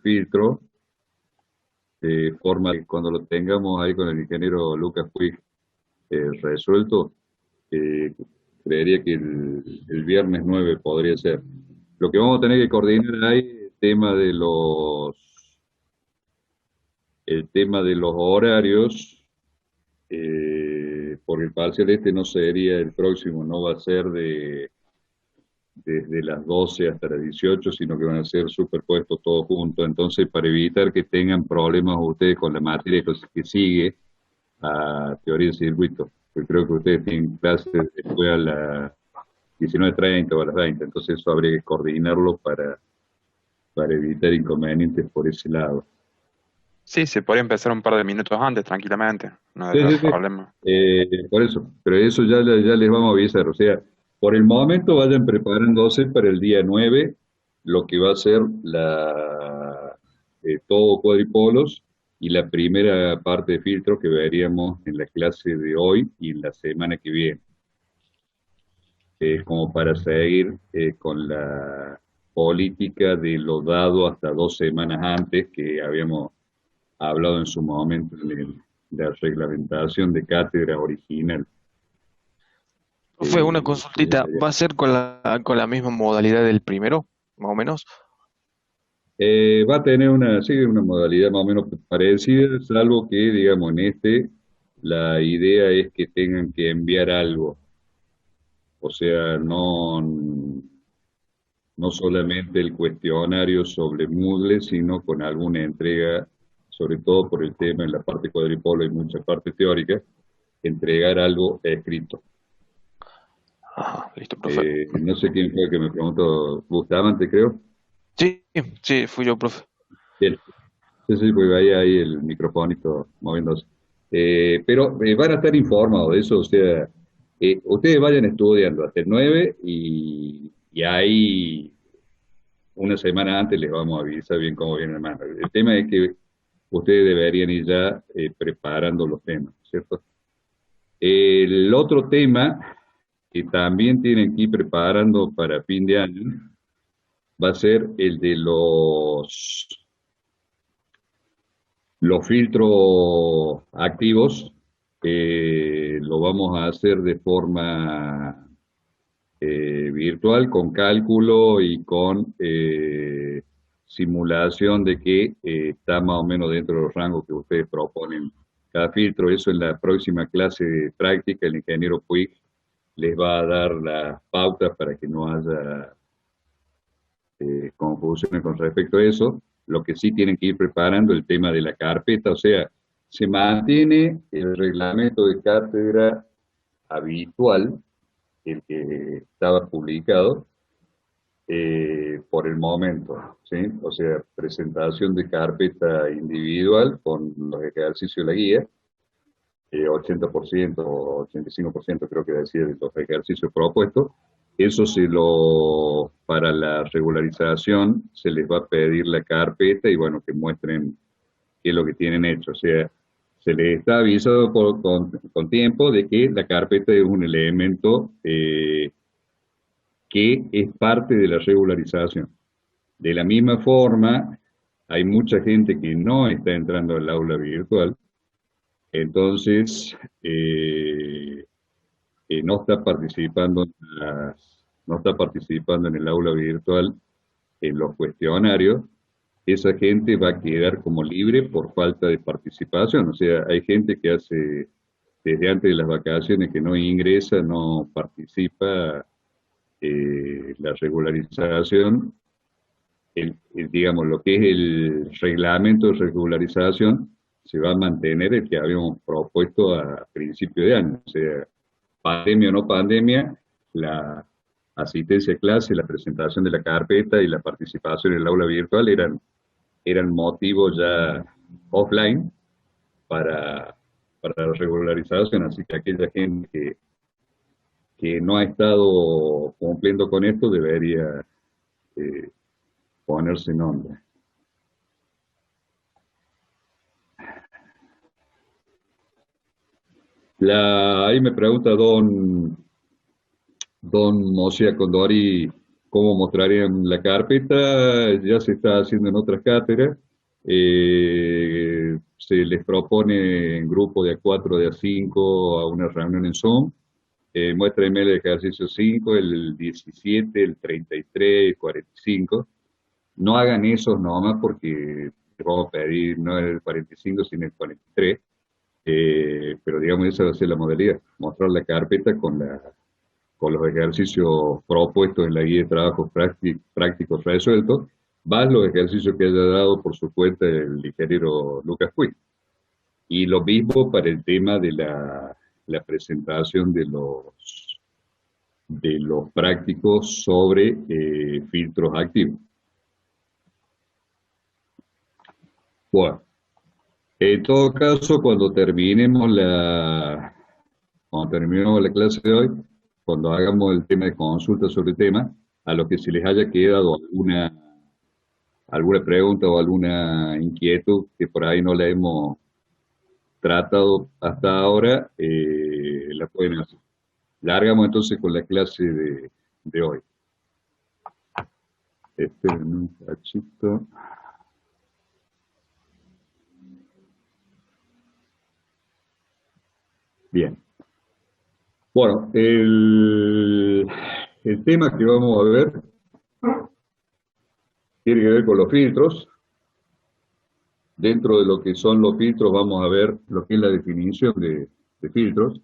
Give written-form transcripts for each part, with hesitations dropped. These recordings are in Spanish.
filtro, de forma que cuando lo tengamos ahí con el ingeniero Lucas Puig resuelto, eh, creería que el viernes 9 podría ser. Lo que vamos a tener que coordinar ahí es el tema de los horarios, porque el parcial este no sería el próximo, no va a ser desde las 12 hasta las 18, sino que van a ser superpuestos todos juntos. Entonces, para evitar que tengan problemas ustedes con la materia que sigue a teoría del circuito, porque creo que ustedes tienen clases después a las 19:30 o a las 20, entonces eso habría que coordinarlo para evitar inconvenientes por ese lado. Sí, se podría empezar un par de minutos antes, tranquilamente. No Sí, debería sí, haber sí. problema. Por eso, pero eso ya les vamos a avisar. O sea, por el momento vayan preparándose para el día 9 lo que va a ser todo cuadripolos y la primera parte de filtro que veríamos en la clase de hoy y la semana que viene, como para seguir con la política de lo dado hasta 2 semanas antes que habíamos hablado en su momento de la reglamentación de cátedra original. Fue una Esa consultita, sería. ¿va a ser con la misma modalidad del primero, más o menos? Va a tener sí, una modalidad más o menos parecida, salvo que, digamos, en la idea es que tengan que enviar algo. O sea, no solamente el cuestionario sobre Moodle, sino con alguna entrega, sobre todo por el tema en la parte cuadripolo y mucha parte teórica, entregar algo escrito. Ajá, listo, profe. No sé quién fue el que me preguntó, Bustamante, creo. Sí, sí, fui yo, profe. Bien. Sí, sí, porque veía ahí el microfonito moviéndose. Pero van a estar informados de eso, o sea, ustedes vayan estudiando hasta el 9 y ahí una semana antes les vamos a avisar bien cómo viene el mano. El tema es que ustedes deberían ir ya preparando los temas, ¿cierto? El otro tema que también tienen que ir preparando para fin de año va a ser el de los filtros activos. Lo vamos a hacer de forma virtual, con cálculo y con simulación de que está más o menos dentro de los rangos que ustedes proponen cada filtro. Eso en la próxima clase de práctica, el ingeniero Puig les va a dar las pautas para que no haya confusiones con respecto a eso. Lo que sí tienen que ir preparando el tema de la carpeta, o sea, se mantiene el reglamento de cátedra habitual, el que estaba publicado por el momento, ¿sí? O sea, presentación de carpeta individual con los ejercicios de la guía, 80% o 85% creo que decía de los ejercicios propuestos. Eso para la regularización se les va a pedir la carpeta y bueno, que muestren qué es lo que tienen hecho. O sea, se les está avisado con tiempo de que la carpeta es un elemento que es parte de la regularización. De la misma forma, hay mucha gente que no está entrando al aula virtual, entonces no está participando no está participando en el aula virtual en los cuestionarios. Esa gente va a quedar como libre por falta de participación. O sea, hay gente que hace desde antes de las vacaciones que no ingresa, no participa la regularización, digamos, lo que es el reglamento de regularización, se va a mantener el que habíamos propuesto a principio de año. O sea, pandemia o no pandemia, la asistencia a clase, la presentación de la carpeta y la participación en el aula virtual eran motivos ya offline para, para la regularización. Así que aquella gente que no ha estado cumpliendo con esto debería eh, ponerse nombre. Ahí me pregunta don Mosía Condori cómo mostrarían la carpeta, ya se está haciendo en otras cátedras. Se les propone en grupo de A4, de A5 a una reunión en Zoom. Muéstrenme el ejercicio 5, el 17, el 33, el 45. No hagan esos nomás porque les vamos a pedir no el 45 sino el 43. Pero digamos, esa va a ser la modalidad, mostrar la carpeta con los ejercicios propuestos en la guía de trabajos prácticos resueltos, más los ejercicios que haya dado por su cuenta el ingeniero Lucas Puig. Y lo mismo para el tema de la presentación de los prácticos sobre filtros activos. Bueno, en todo caso, cuando terminemos la clase de hoy, cuando hagamos el tema de consulta sobre el tema, a los que se les haya quedado alguna pregunta o alguna inquietud que por ahí no la hemos tratado hasta ahora, la pueden hacer. Largamos entonces con la clase de hoy. Esperen un cachito. Bien. Bueno, el tema que vamos a ver tiene que ver con los filtros. Dentro de lo que son los filtros vamos a ver lo que es la definición de filtros.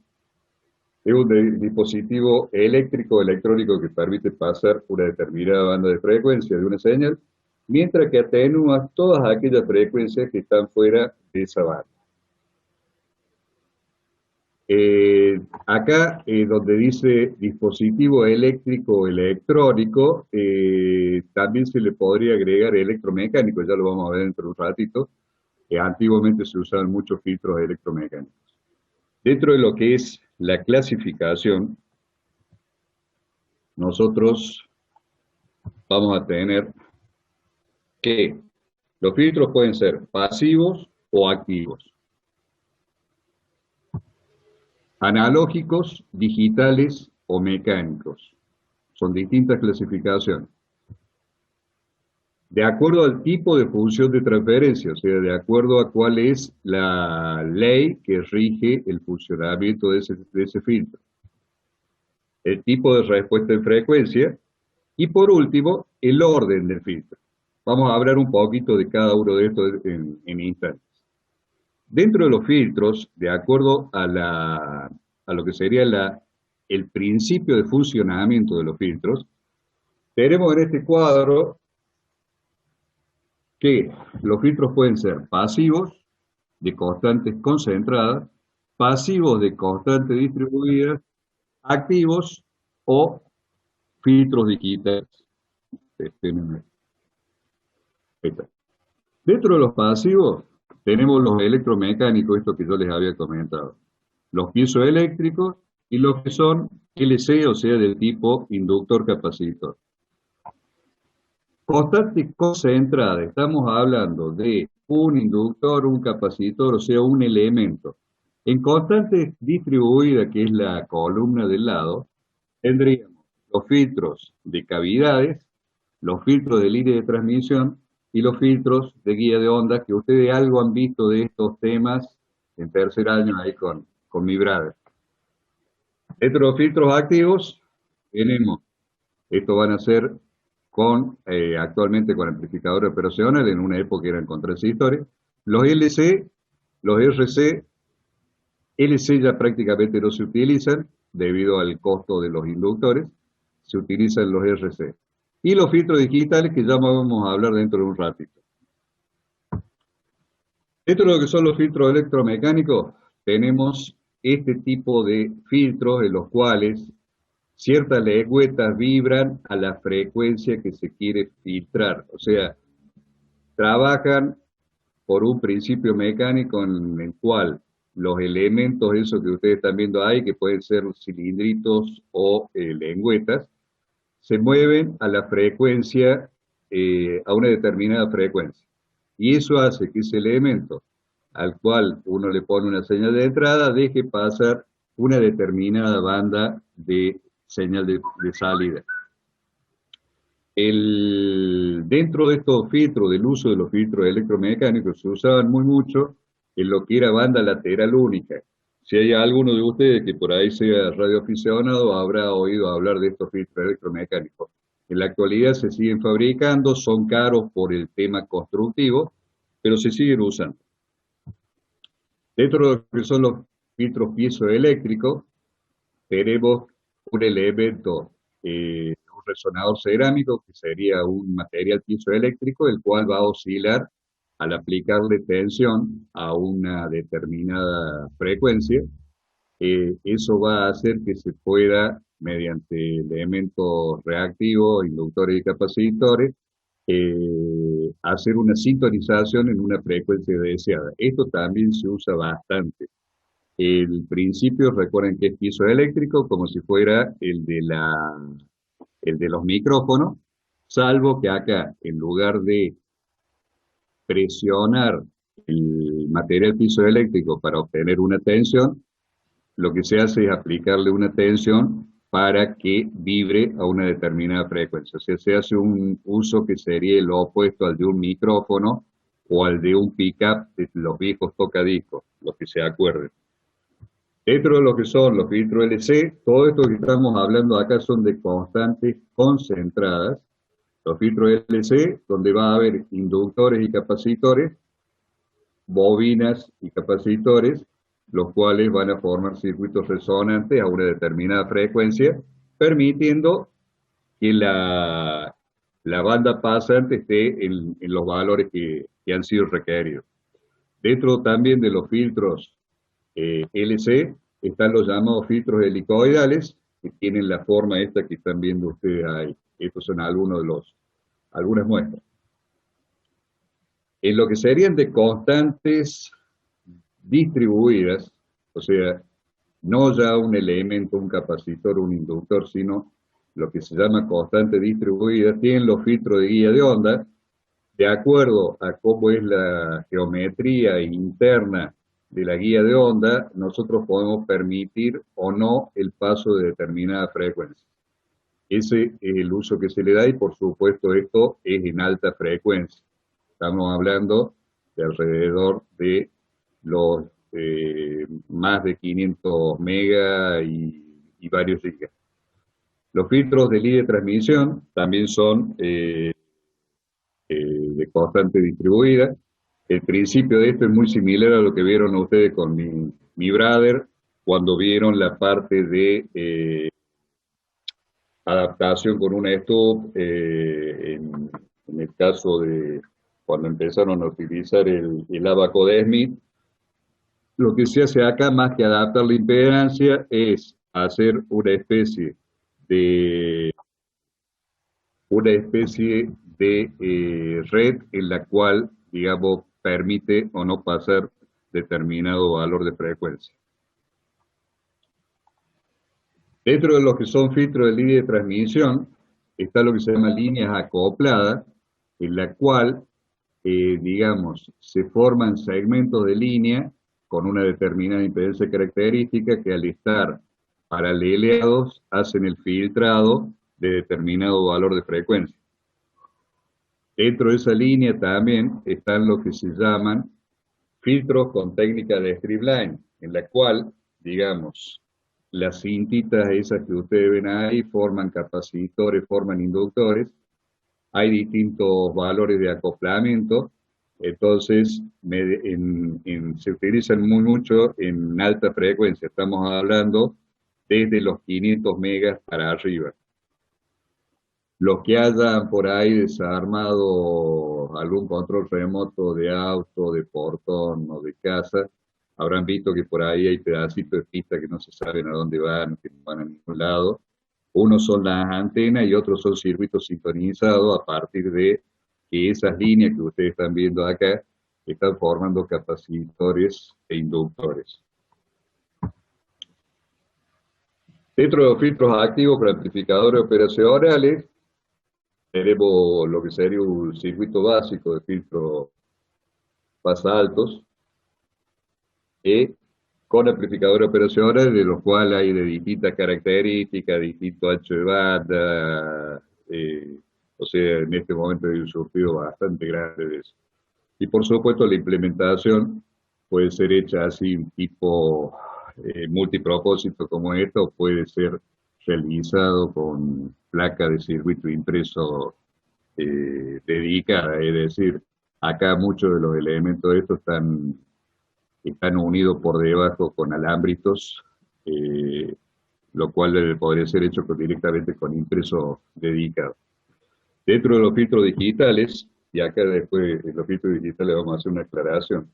Es un dispositivo eléctrico o electrónico que permite pasar una determinada banda de frecuencia de una señal, mientras que atenúa todas aquellas frecuencias que están fuera de esa banda. Acá, donde dice dispositivo eléctrico o electrónico, también se le podría agregar electromecánico, ya lo vamos a ver dentro de un ratito. Antiguamente se usaban muchos filtros electromecánicos. Dentro de lo que es la clasificación, nosotros vamos a tener que los filtros pueden ser pasivos o activos, analógicos, digitales o mecánicos. Son distintas clasificaciones. De acuerdo al tipo de función de transferencia, o sea, de acuerdo a cuál es la ley que rige el funcionamiento de ese filtro. El tipo de respuesta en frecuencia y, por último, el orden del filtro. Vamos a hablar un poquito de cada uno de estos en instantes. Dentro de los filtros, de acuerdo a lo que sería el principio de funcionamiento de los filtros, tenemos en este cuadro que los filtros pueden ser pasivos, de constantes concentradas, pasivos de constantes distribuidas, activos o filtros digitales. Dentro de los pasivos tenemos los electromecánicos, esto que yo les había comentado, los piezoeléctricos y los que son LC, o sea, del tipo inductor capacitor. Constante concentrada, estamos hablando de un inductor, un capacitor, o sea, un elemento. En constante distribuida, que es la columna del lado, tendríamos los filtros de cavidades, los filtros de línea de transmisión y los filtros de guía de ondas, que ustedes algo han visto de estos temas en tercer año ahí con mi brother. Dentro de los filtros activos tenemos, estos van a ser actualmente con amplificadores operacionales, en una época eran con transistores, los LC, los RC, LC ya prácticamente no se utilizan debido al costo de los inductores, se utilizan los RC. Y los filtros digitales que ya vamos a hablar dentro de un ratito. Dentro de lo que son los filtros electromecánicos, tenemos este tipo de filtros en los cuales ciertas lengüetas vibran a la frecuencia que se quiere filtrar. O sea, trabajan por un principio mecánico en el cual los elementos, esos que ustedes están viendo ahí, que pueden ser cilindritos o lengüetas, se mueven a la frecuencia, a una determinada frecuencia. Y eso hace que ese elemento al cual uno le pone una señal de entrada deje pasar una determinada banda de señal de salida. Dentro de estos filtros, del uso de los filtros electromecánicos, se usaban muy mucho en lo que era banda lateral única. Si hay alguno de ustedes que por ahí sea radioaficionado, habrá oído hablar de estos filtros electromecánicos. En la actualidad se siguen fabricando, son caros por el tema constructivo, pero se siguen usando. Dentro de lo que son los filtros piezoeléctricos, tenemos un elemento, un resonador cerámico, que sería un material piezoeléctrico, el cual va a oscilar al aplicarle tensión a una determinada frecuencia. Eso va a hacer que se pueda, mediante elementos reactivos, inductores y capacitores, hacer una sintonización en una frecuencia deseada. Esto también se usa bastante. El principio, recuerden que es piezoeléctrico, como si fuera el de los micrófonos, salvo que acá, en lugar de presionar el material piezoeléctrico para obtener una tensión, lo que se hace es aplicarle una tensión para que vibre a una determinada frecuencia. O sea, se hace un uso que sería lo opuesto al de un micrófono o al de un pick-up de los viejos tocadiscos, los que se acuerden. Dentro de lo que son los filtros LC, todo esto que estamos hablando acá son de constantes concentradas. Los filtros LC, donde va a haber inductores y capacitores, bobinas y capacitores, los cuales van a formar circuitos resonantes a una determinada frecuencia, permitiendo que la banda pasante esté en los valores que han sido requeridos. Dentro también de los filtros LC están los llamados filtros helicoidales, que tienen la forma esta que están viendo ustedes ahí. Estos son algunas muestras. En lo que serían de constantes distribuidas, o sea, no ya un elemento, un capacitor, un inductor, sino lo que se llama constante distribuida, tienen los filtros de guía de onda, de acuerdo a cómo es la geometría interna de la guía de onda, nosotros podemos permitir o no el paso de determinada frecuencia. Ese es el uso que se le da y por supuesto esto es en alta frecuencia. Estamos hablando de alrededor de los más de 500 megas y varios gigas. Los filtros de línea de transmisión también son de constante distribuida. El principio de esto es muy similar a lo que vieron ustedes con mi brother cuando vieron la parte de adaptación con una stub, en el caso de cuando empezaron a utilizar el abaco de Smith. Lo que se hace acá, más que adaptar la impedancia, es hacer una especie de red en la cual, digamos, permite o no pasar determinado valor de frecuencia. Dentro de lo que son filtros de línea de transmisión, está lo que se llama líneas acopladas, en la cual, digamos, se forman segmentos de línea con una determinada impedancia característica que al estar paraleleados hacen el filtrado de determinado valor de frecuencia. Dentro de esa línea también están lo que se llaman filtros con técnica de streamline, en la cual, digamos, las cintitas esas que ustedes ven ahí forman capacitores, forman inductores, hay distintos valores de acoplamiento, entonces se utilizan muy mucho en alta frecuencia, estamos hablando desde los 500 megas para arriba. Los que hayan por ahí desarmado algún control remoto de auto, de portón o de casa, habrán visto que por ahí hay pedacitos de pista que no se saben a dónde van, que no van a ningún lado. Unos son las antenas y otros son circuitos sintonizados a partir de que esas líneas que ustedes están viendo acá están formando capacitores e inductores. Dentro de los filtros activos para amplificadores operacionales, tenemos lo que sería un circuito básico de filtros altos, con amplificadores operacionales, de los cuales hay de distintas características, distinto ancho de banda, O sea, en este momento hay un surtido bastante grande de eso. Y por supuesto la implementación puede ser hecha así, tipo multipropósito como esto, puede ser realizado con placa de circuito impreso dedicada, es decir, acá muchos de los elementos de estos están unidos por debajo con alámbritos, eh, lo cual podría ser hecho directamente con impreso dedicado. Dentro de los filtros digitales, y acá después en los filtros digitales vamos a hacer una aclaración.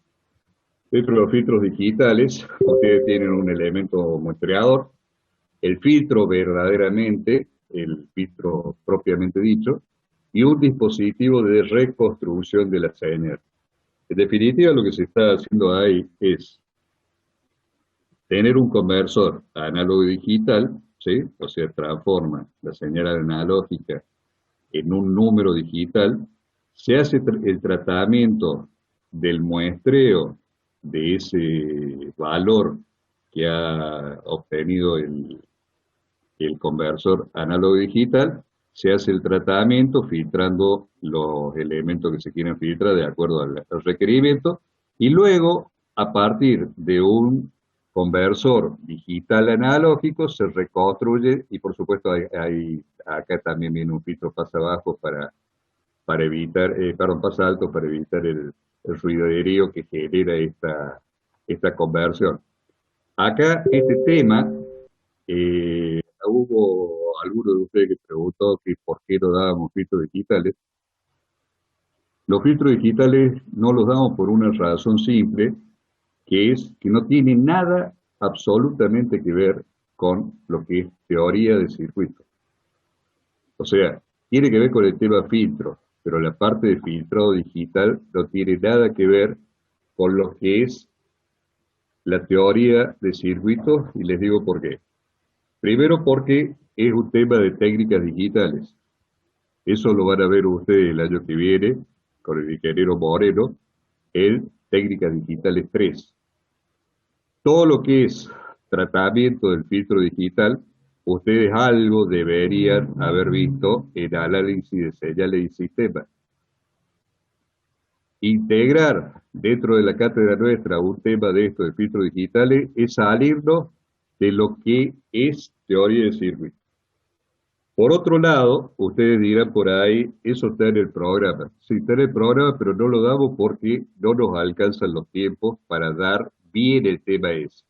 Dentro de los filtros digitales, ustedes tienen un elemento muestreador, el filtro verdaderamente, el filtro propiamente dicho, y un dispositivo de reconstrucción de la señal. En definitiva, lo que se está haciendo ahí es tener un conversor análogo digital, ¿sí? O sea, transforma la señal analógica en un número digital, se hace el tratamiento del muestreo de ese valor que ha obtenido el conversor análogo digital, se hace el tratamiento filtrando los elementos que se quieren filtrar de acuerdo al requerimiento y luego a partir de un conversor digital analógico se reconstruye y por supuesto acá también viene un filtro pasa abajo para evitar, perdón, pasa alto para evitar el ruiderío que genera esta conversión. Acá este tema, hubo alguno de ustedes que preguntó que por qué no dábamos filtros digitales. Los filtros digitales no los damos por una razón simple, que es que no tiene nada absolutamente que ver con lo que es teoría de circuito. O sea, tiene que ver con el tema filtro, pero la parte de filtrado digital no tiene nada que ver con lo que es la teoría de circuitos y les digo por qué. Primero porque es un tema de técnicas digitales. Eso lo van a ver ustedes el año que viene con el ingeniero Moreno en Técnicas Digitales 3. Todo lo que es tratamiento del filtro digital, ustedes algo deberían haber visto en análisis de señales y sistemas. Integrar dentro de la cátedra nuestra un tema de esto de filtros digitales es salirnos de lo que es teoría de circuito. Por otro lado, ustedes dirán por ahí, eso está en el programa. Sí, está en el programa, pero no lo damos porque no nos alcanzan los tiempos para dar bien el tema ese.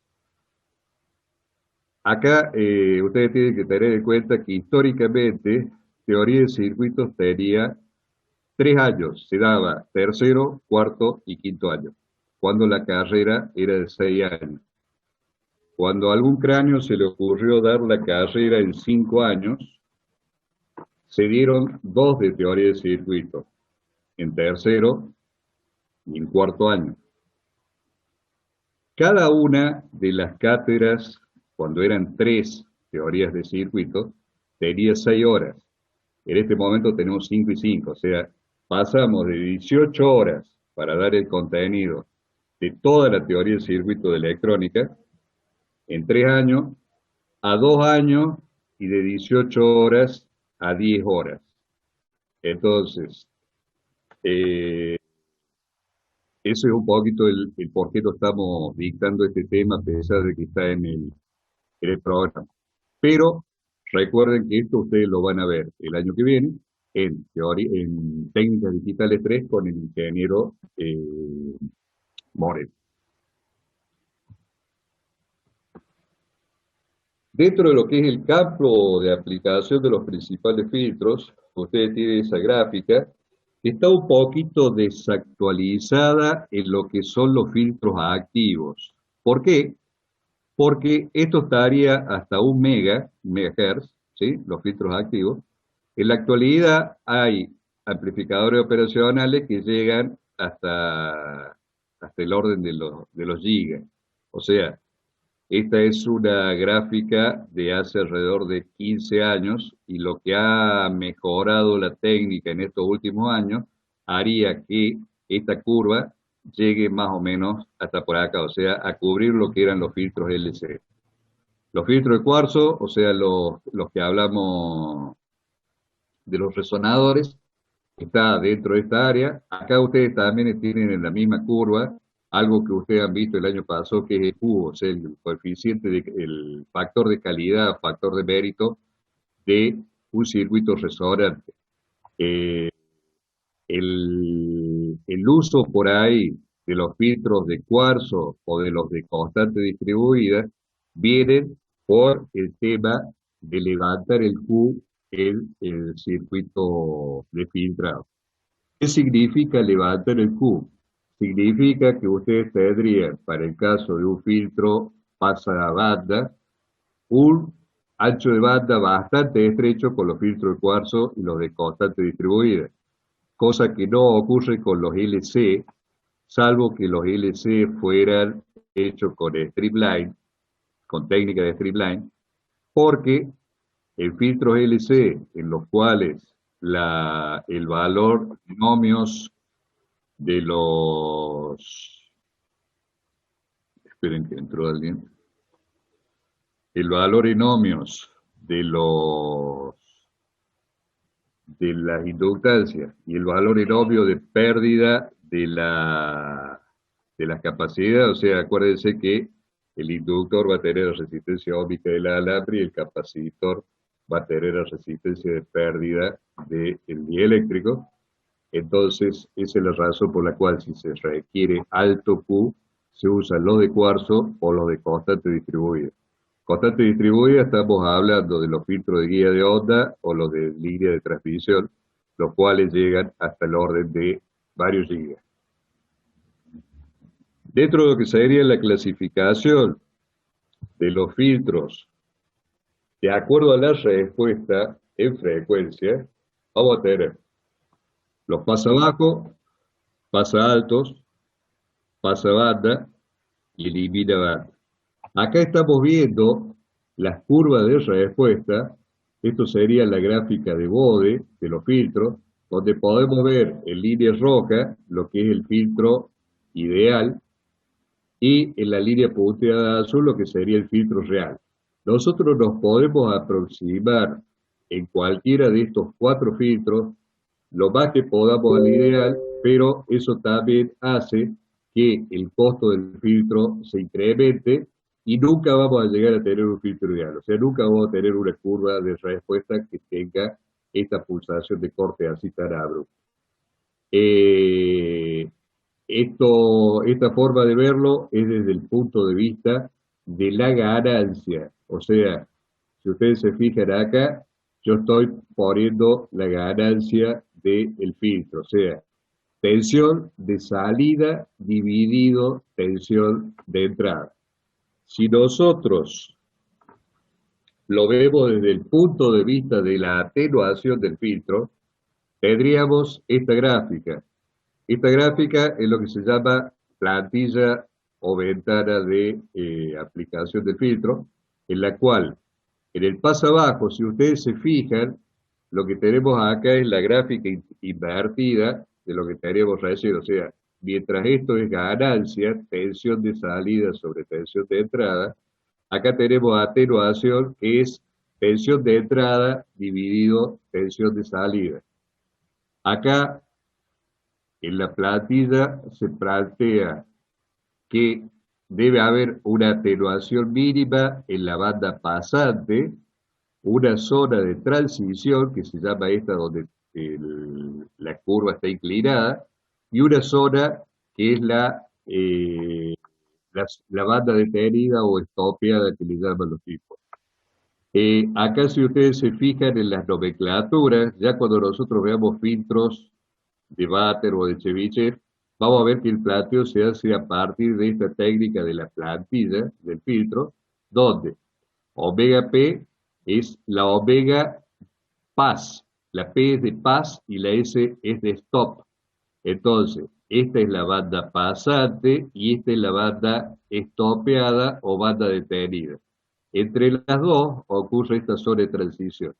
Acá ustedes tienen que tener en cuenta que históricamente teoría de circuitos tenía 3 años, se daba tercero, cuarto y quinto año, cuando la carrera era de 6 años. Cuando a algún cráneo se le ocurrió dar la carrera en 5 años, se dieron 2 de teoría de circuito, en tercero y en cuarto año. Cada una de las cátedras, cuando eran 3 teorías de circuito, tenía 6 horas. En este momento tenemos 5 y 5, o sea, pasamos de 18 horas para dar el contenido de toda la teoría del circuito de electrónica en 3 años a 2 años y de 18 horas a 10 horas. Entonces, eso es un poquito el por qué no estamos dictando este tema a pesar de que está en el programa. Pero recuerden que esto ustedes lo van a ver el año que viene en Técnicas Digitales 3 con el ingeniero Moreno. Dentro de lo que es el campo de aplicación de los principales filtros, ustedes tienen esa gráfica, que está un poquito desactualizada en lo que son los filtros activos. ¿Por qué? Porque esto estaría hasta 1 megahertz, ¿sí? Los filtros activos. En la actualidad hay amplificadores operacionales que llegan hasta el orden de los gigas. O sea, esta es una gráfica de hace alrededor de 15 años y lo que ha mejorado la técnica en estos últimos años haría que esta curva llegue más o menos hasta por acá, o sea, a cubrir lo que eran los filtros LCD. Los filtros de cuarzo, o sea, los que hablamos de los resonadores está dentro de esta área. Acá ustedes también tienen en la misma curva algo que ustedes han visto el año pasado, que es el Q, o sea, el coeficiente, el factor de calidad, factor de mérito de un circuito resonante. Eh, el uso por ahí de los filtros de cuarzo o de los de constante distribuida vienen por el tema de levantar el Q en el circuito de filtrado. ¿Qué significa levantar el Q? Significa que ustedes tendrían, para el caso de un filtro pasabanda, un ancho de banda bastante estrecho con los filtros de cuarzo y los de constante distribuida, cosa que no ocurre con los LC, salvo que los LC fueran hechos con streamline, con técnica de streamline, porque en filtros LC en los cuales el valor en ohmios de los, esperen que entró alguien, el valor en ohmios de las inductancias y el valor en ohmio de pérdida de las capacidades, o sea, acuérdense que el inductor va a tener la resistencia óhmica del alambre y el capacitor va a tener la resistencia de pérdida del dieléctrico. Entonces, esa es la razón por la cual si se requiere alto Q, se usan los de cuarzo o los de constante distribuida. Constante distribuida estamos hablando de los filtros de guía de onda o los de línea de transmisión, los cuales llegan hasta el orden de varios gigas. Dentro de lo que sería la clasificación de los filtros, de acuerdo a la respuesta en frecuencia, vamos a tener los pasa bajo, pasa altos, pasa banda y elimina banda. Acá estamos viendo las curvas de respuesta. Esto sería la gráfica de Bode de los filtros, donde podemos ver en línea roja lo que es el filtro ideal y en la línea punteada azul lo que sería el filtro real. Nosotros nos podemos aproximar en cualquiera de estos cuatro filtros lo más que podamos al ideal, pero eso también hace que el costo del filtro se incremente y nunca vamos a llegar a tener un filtro ideal. O sea, nunca vamos a tener una curva de respuesta que tenga esta pulsación de corte así tan abrupto. Esta forma de verlo es desde el punto de vista de la ganancia. O sea, si ustedes se fijan acá, yo estoy poniendo la ganancia del filtro. O sea, tensión de salida dividido tensión de entrada. Si nosotros lo vemos desde el punto de vista de la atenuación del filtro, tendríamos esta gráfica. Esta gráfica es lo que se llama plantilla o ventana de aplicación del filtro, en la cual en el paso abajo, si ustedes se fijan, lo que tenemos acá es la gráfica invertida de lo que tenemos recién. O sea, mientras esto es ganancia, tensión de salida sobre tensión de entrada, acá tenemos atenuación, que es tensión de entrada dividido tensión de salida. Acá en la plantilla se plantea que debe haber una atenuación mínima en la banda pasante, una zona de transición, que se llama esta donde la curva está inclinada, y una zona que es la banda detenida o estopeada que le llaman los tipos. Acá si ustedes se fijan en las nomenclaturas, ya cuando nosotros veamos filtros de Bater o de Chebyshev, vamos a ver que el planteo se hace a partir de esta técnica de la plantilla del filtro, donde omega P es la omega pass, la P es de pass y la S es de stop. Entonces, esta es la banda pasante y esta es la banda estopeada o banda detenida. Entre las dos ocurre esta zona de transición.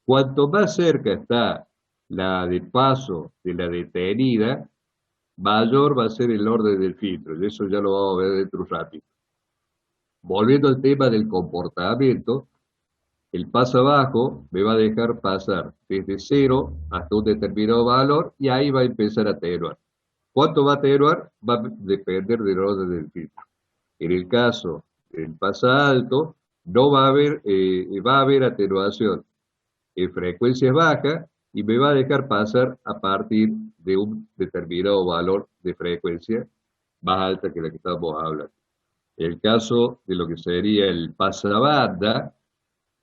Cuanto más cerca está la de paso de la detenida, mayor va a ser el orden del filtro, y eso ya lo vamos a ver dentro de un ratito. Volviendo al tema del comportamiento, El paso abajo me va a dejar pasar desde cero hasta un determinado valor y ahí va a empezar a atenuar. ¿Cuánto va a atenuar? Va a depender del orden del filtro. En el caso del pasa alto, no va a haber atenuación en frecuencias bajas y me va a dejar pasar a partir de un determinado valor de frecuencia más alta que la que estamos hablando. En el caso de lo que sería el pasabanda,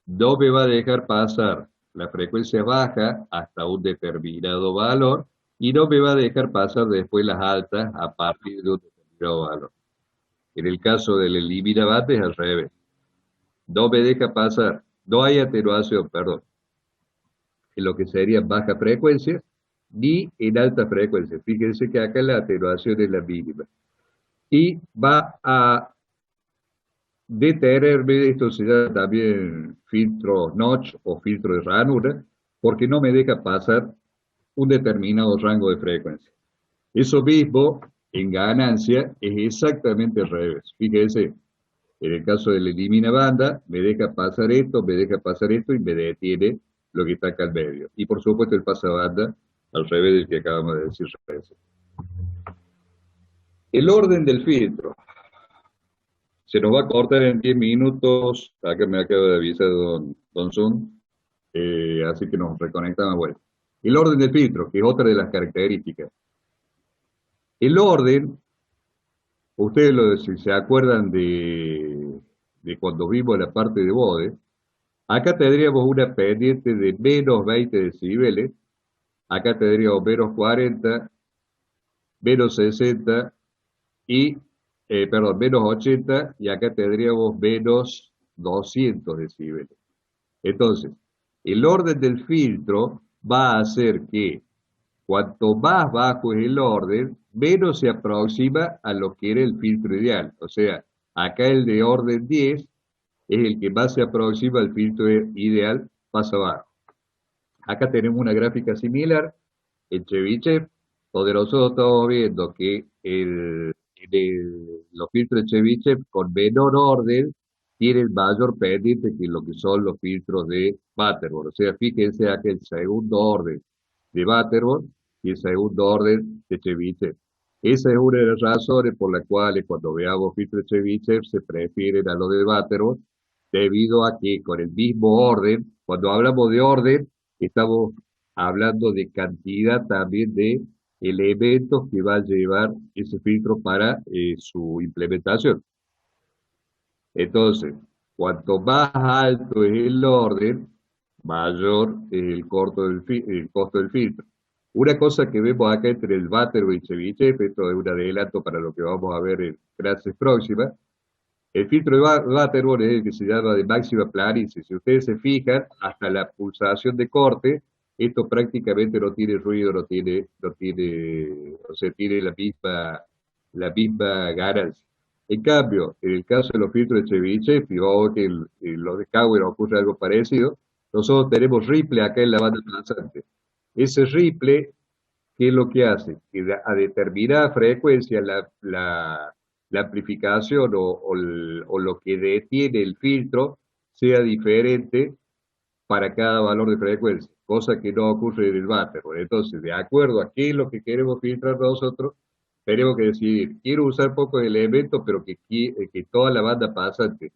no me va a dejar pasar la frecuencia baja hasta un determinado valor y no me va a dejar pasar después las altas a partir de un determinado valor. En el caso del elimina banda es al revés. No me deja pasar, no hay atenuación, perdón, en lo que sería baja frecuencia ni en alta frecuencia. Fíjense que acá la atenuación es la mínima. Y va a detenerme, esto se llama también filtro notch o filtro de ranura, porque no me deja pasar un determinado rango de frecuencia. Eso mismo, en ganancia, es exactamente al revés. Fíjense, en el caso del elimina banda, me deja pasar esto, me deja pasar esto y me detiene lo que está acá al medio. Y por supuesto el pasabanda, al revés del que acabamos de decir. El orden del filtro. Se nos va a cortar en 10 minutos. Acá me acaba de avisar don Zoom. Así que nos reconectamos. Bueno, el orden del filtro, que es otra de las características. El orden, si se acuerdan de cuando vimos la parte de Bode, acá tendríamos una pendiente de menos 20 decibeles, acá tendríamos menos 40, menos 60 y, menos 80 y acá tendríamos menos 200 decibeles. Entonces, el orden del filtro va a hacer que cuanto más bajo es el orden, menos se aproxima a lo que era el filtro ideal. O sea, acá el de orden 10 es el que más se aproxima al filtro ideal, más abajo. Acá tenemos una gráfica similar en Chebyshev, donde nosotros estamos viendo que los filtros de Chebyshev con menor orden tienen mayor pendiente que lo que son los filtros de Butterworth. O sea, fíjense acá el segundo orden de Butterworth y el segundo orden de Chebyshev. Esa es una de las razones por las cuales cuando veamos filtros de Chebyshev se prefieren a los de Butterworth, debido a que con el mismo orden, cuando hablamos de orden, estamos hablando de cantidad también de elementos que va a llevar ese filtro para su implementación. Entonces, cuanto más alto es el orden, mayor es el costo del filtro. Una cosa que vemos acá entre el Butterworth y Chebyshev, esto es un adelanto para lo que vamos a ver en clases próximas, el filtro de Butterworth es el que se llama de máxima planicie. Si ustedes se fijan, hasta la pulsación de corte, esto prácticamente no tiene ruido, o sea, tiene la misma ganancia. En cambio, en el caso de los filtros de Chebyshev, y vamos a ver que en los de Cowen ocurre algo parecido, nosotros tenemos ripple acá en la banda pasante. Ese ripple, ¿qué es lo que hace? Que a determinada frecuencia la amplificación o lo que detiene el filtro sea diferente para cada valor de frecuencia, cosa que no ocurre en el Butterworth. Entonces, de acuerdo a qué es lo que queremos filtrar nosotros, tenemos que decidir, quiero usar pocos elementos, pero que toda la banda pasante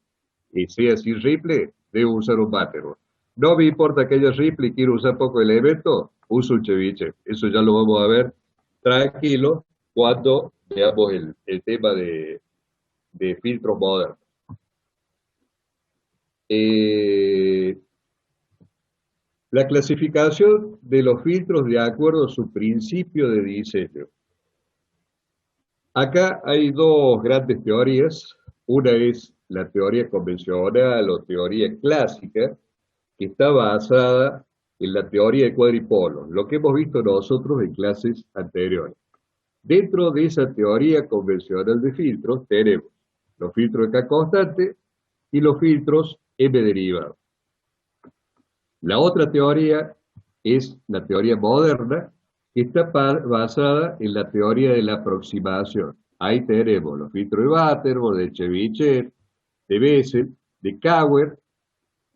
sea sin ripple, debo usar un Butterworth. No me importa que haya ripple y quiero usar pocos elementos, uso un Chebyshev. Eso ya lo vamos a ver tranquilo cuando veamos el tema de filtros modernos. La clasificación de los filtros de acuerdo a su principio de diseño. Acá hay dos grandes teorías. Una es la teoría convencional o teoría clásica, que está basada en la teoría de cuadripolos, lo que hemos visto nosotros en clases anteriores. Dentro de esa teoría convencional de filtros tenemos los filtros de K constante y los filtros M derivados. La otra teoría es la teoría moderna, que está basada en la teoría de la aproximación. Ahí tenemos los filtros de Butterworth, de Chebyshev, de Bessel, de Cowen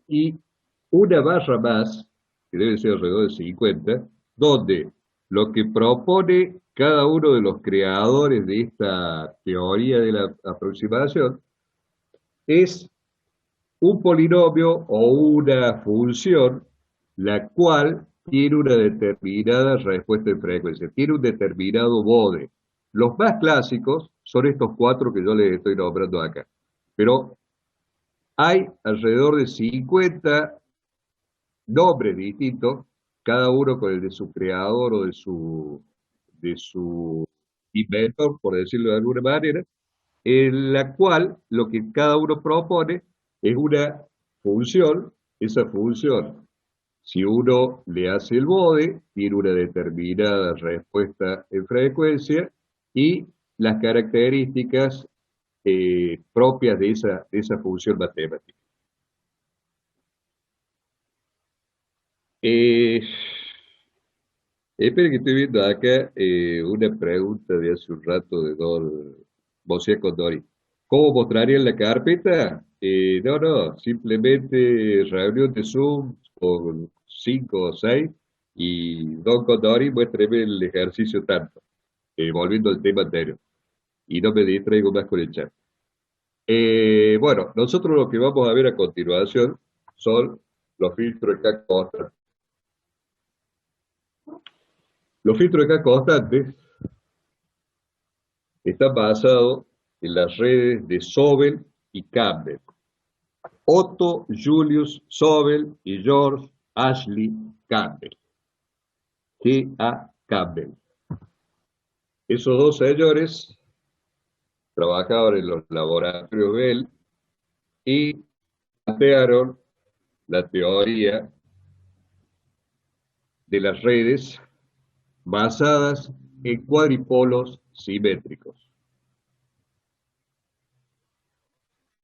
y una barra más, que debe ser alrededor de 50, donde lo que propone cada uno de los creadores de esta teoría de la aproximación es un polinomio o una función la cual tiene una determinada respuesta en frecuencia, tiene un determinado bode. Los más clásicos son estos cuatro que yo les estoy nombrando acá, pero hay alrededor de 50 nombres distintos, cada uno con el de su creador o de su inventor, por decirlo de alguna manera, en la cual lo que cada uno propone es una función. Esa función, si uno le hace el bode, tiene una determinada respuesta en frecuencia y las características propias de esa función matemática. Eh, Espera que estoy viendo acá una pregunta de hace un rato de José Condori. ¿Cómo mostraría en la carpeta? No, no, simplemente reunión de Zoom con 5 o 6 y Don Condori muéstreme el ejercicio tanto, volviendo al tema anterior. Y no me distraigo más con el chat. Bueno, nosotros lo que vamos a ver a continuación son los filtros de K constantes. Los filtros de K constantes está basado en las redes de Sobel y Campbell. Otto Julius Sobel y George Ashley Campbell. G.A. Campbell. Esos dos señores trabajaban en los laboratorios Bell y plantearon la teoría de las redes basadas en cuadripolos simétricos.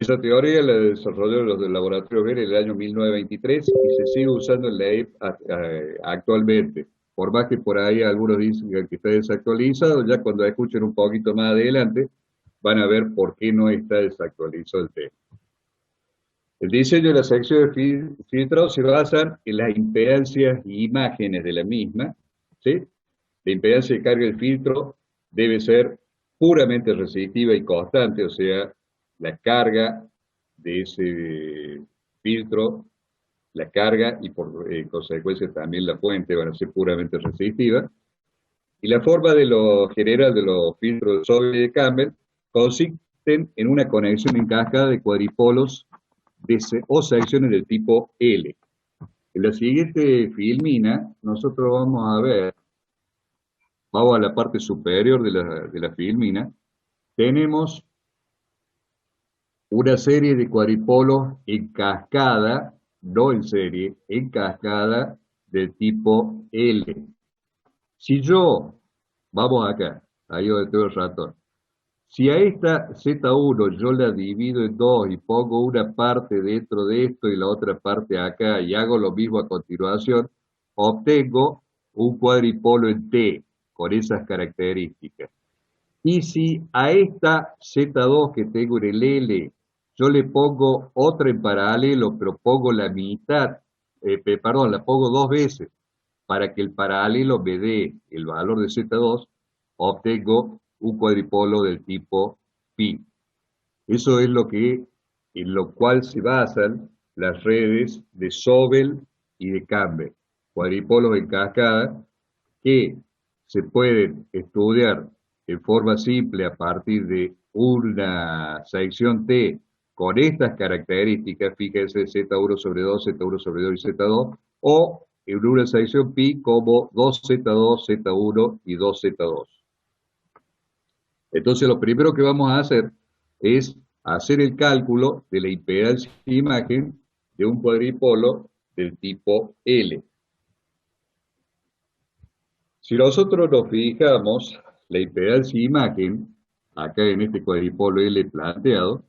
Esa teoría la desarrollaron los del laboratorio Bell en el año 1923 y se sigue usando en la actualmente. Por más que por ahí algunos dicen que está desactualizado, ya cuando escuchen un poquito más adelante van a ver por qué no está desactualizado el tema. El diseño de la sección de filtrado se basa en las impedancias y imágenes de la misma, ¿sí? La impedancia de carga del filtro debe ser puramente resistiva y constante, o sea, la carga de ese filtro, la carga y por consecuencia también la fuente van a ser puramente resistivas. Y la forma de lo general de los filtros de Sobel y de Campbell consisten en una conexión en cascada de cuadripolos o secciones del tipo L. En la siguiente filmina, nosotros vamos a la parte superior de la filmina, tenemos una serie de cuadripolos en cascada, no en serie, en cascada del tipo L. Si yo, vamos acá, ahí donde tengo el ratón, si a esta Z1 yo la divido en dos y pongo una parte dentro de esto y la otra parte acá y hago lo mismo a continuación, obtengo un cuadripolo en T con esas características. Y si a esta Z2 que tengo en el L, yo le pongo otra en paralelo, pero pongo la mitad, perdón, la pongo dos veces para que el paralelo me dé el valor de Z2, obtengo un cuadripolo del tipo pi. Eso es en lo cual se basan las redes de Sobel y de Campbell. Cuadripolos en cascada que se pueden estudiar en forma simple a partir de una sección T con estas características, fíjense Z1 sobre 2, Z1 sobre 2 y Z2, o en una sección pi como 2Z2, Z1 y 2Z2. Entonces lo primero que vamos a hacer es hacer el cálculo de la impedancia de imagen de un cuadripolo del tipo L. Si nosotros nos fijamos la impedancia de imagen, acá en este cuadripolo L planteado,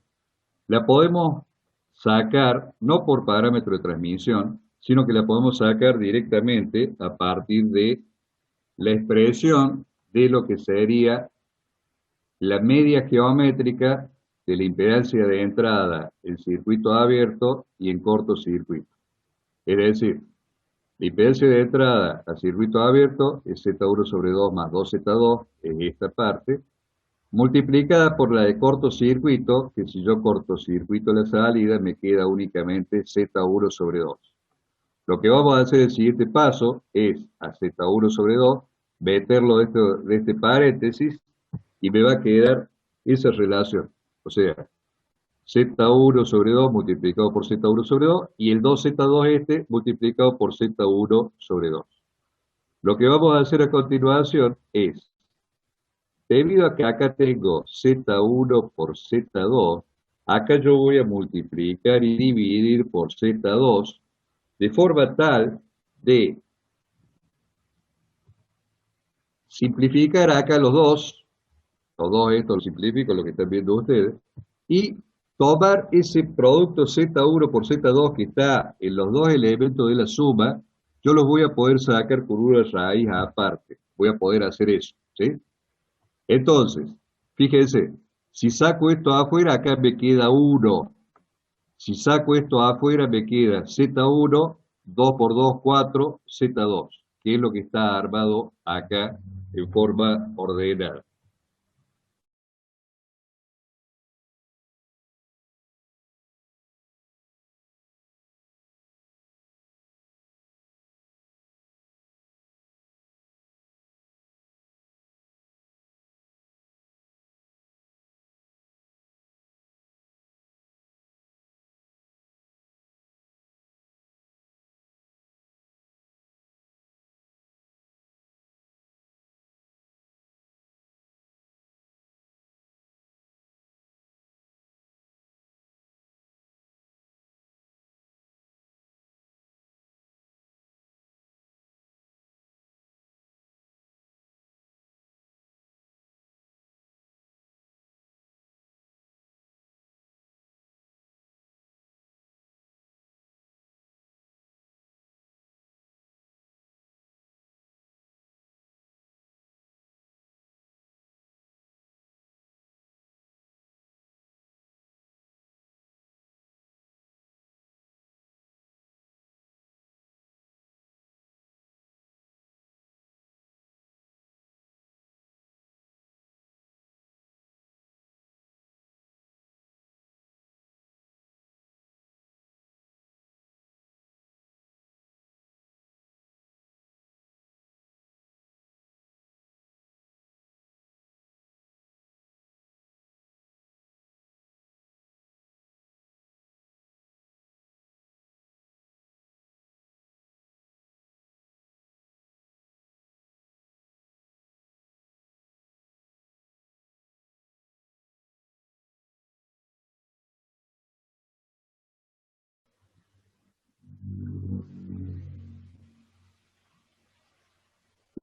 la podemos sacar no por parámetro de transmisión, sino que la podemos sacar directamente a partir de la expresión de lo que sería la media geométrica de la impedancia de entrada en circuito abierto y en cortocircuito. Es decir, la impedancia de entrada a circuito abierto es Z1 sobre 2 más 2Z2, es esta parte, multiplicada por la de cortocircuito, que si yo cortocircuito la salida, me queda únicamente Z1 sobre 2. Lo que vamos a hacer en el siguiente paso es a Z1 sobre 2, meterlo de este paréntesis y me va a quedar esa relación. O sea, Z1 sobre 2 multiplicado por Z1 sobre 2 y el 2Z2 este multiplicado por Z1 sobre 2. Lo que vamos a hacer a continuación es, debido a que acá tengo Z1 por Z2, acá yo voy a multiplicar y dividir por Z2 de forma tal de simplificar acá los dos estos los simplifico, lo que están viendo ustedes, y tomar ese producto Z1 por Z2 que está en los dos elementos de la suma, yo los voy a poder sacar con una raíz aparte. Voy a poder hacer eso, ¿sí? Entonces, fíjense, si saco esto afuera, acá me queda 1. Si saco esto afuera, me queda Z1, 2 por 2, 4, Z2, que es lo que está armado acá en forma ordenada.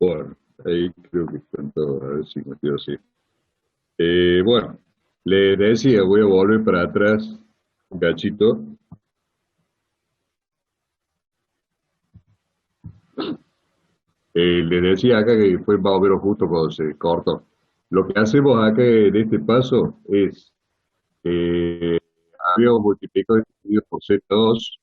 Bueno, ahí creo que están todos, a ver si me quedo así. Bueno, le decía, voy a volver para atrás un cachito. Le decía acá que fue más o menos justo cuando se cortó. Lo que hacemos acá en este paso es, eh, habíamos multiplicado y dividido por Z2,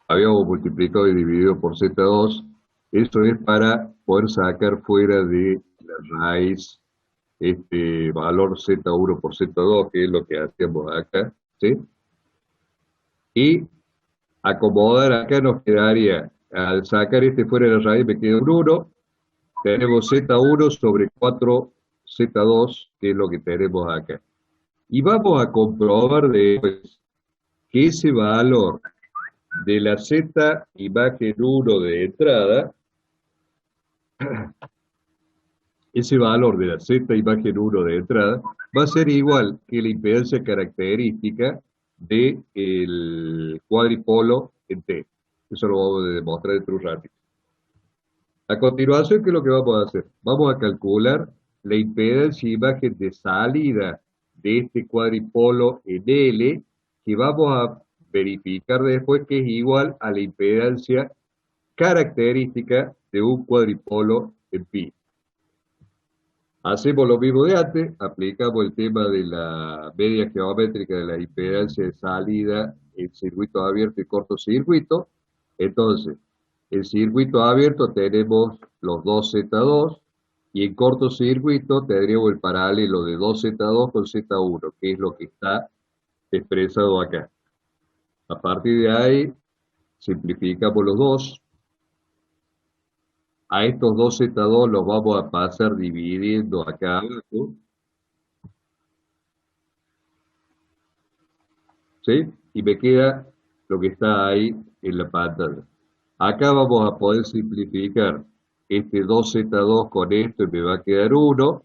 habíamos multiplicado y dividido por Z2, eso es para poder sacar fuera de la raíz este valor Z1 por Z2, que es lo que hacíamos acá, ¿sí? Y acomodar acá nos quedaría, al sacar este fuera de la raíz me queda un 1, tenemos Z1 sobre 4Z2, que es lo que tenemos acá. Y vamos a comprobar después que ese valor de la Z imagen 1 de entrada, ese valor de la Z imagen 1 de entrada, va a ser igual que la impedancia característica del cuadripolo en T. Eso lo vamos a demostrar dentro de un ratito. A continuación, ¿qué es lo que vamos a hacer? Vamos a calcular la impedancia imagen de salida de este cuadripolo en L, que vamos a verificar después que es igual a la impedancia característica de un cuadripolo en pi. Hacemos lo mismo de antes, aplicamos el tema de la media geométrica de la impedancia de salida el circuito abierto y cortocircuito. Entonces, el circuito abierto tenemos los dos Z2 y en cortocircuito tendríamos el paralelo de 2Z2 con Z1, que es lo que está expresado acá. A partir de ahí, simplificamos los dos. A estos dos Z2 los vamos a pasar dividiendo acá abajo, ¿sí? Y me queda lo que está ahí en la pantalla. Acá vamos a poder simplificar este 2Z2 con esto y me va a quedar 1,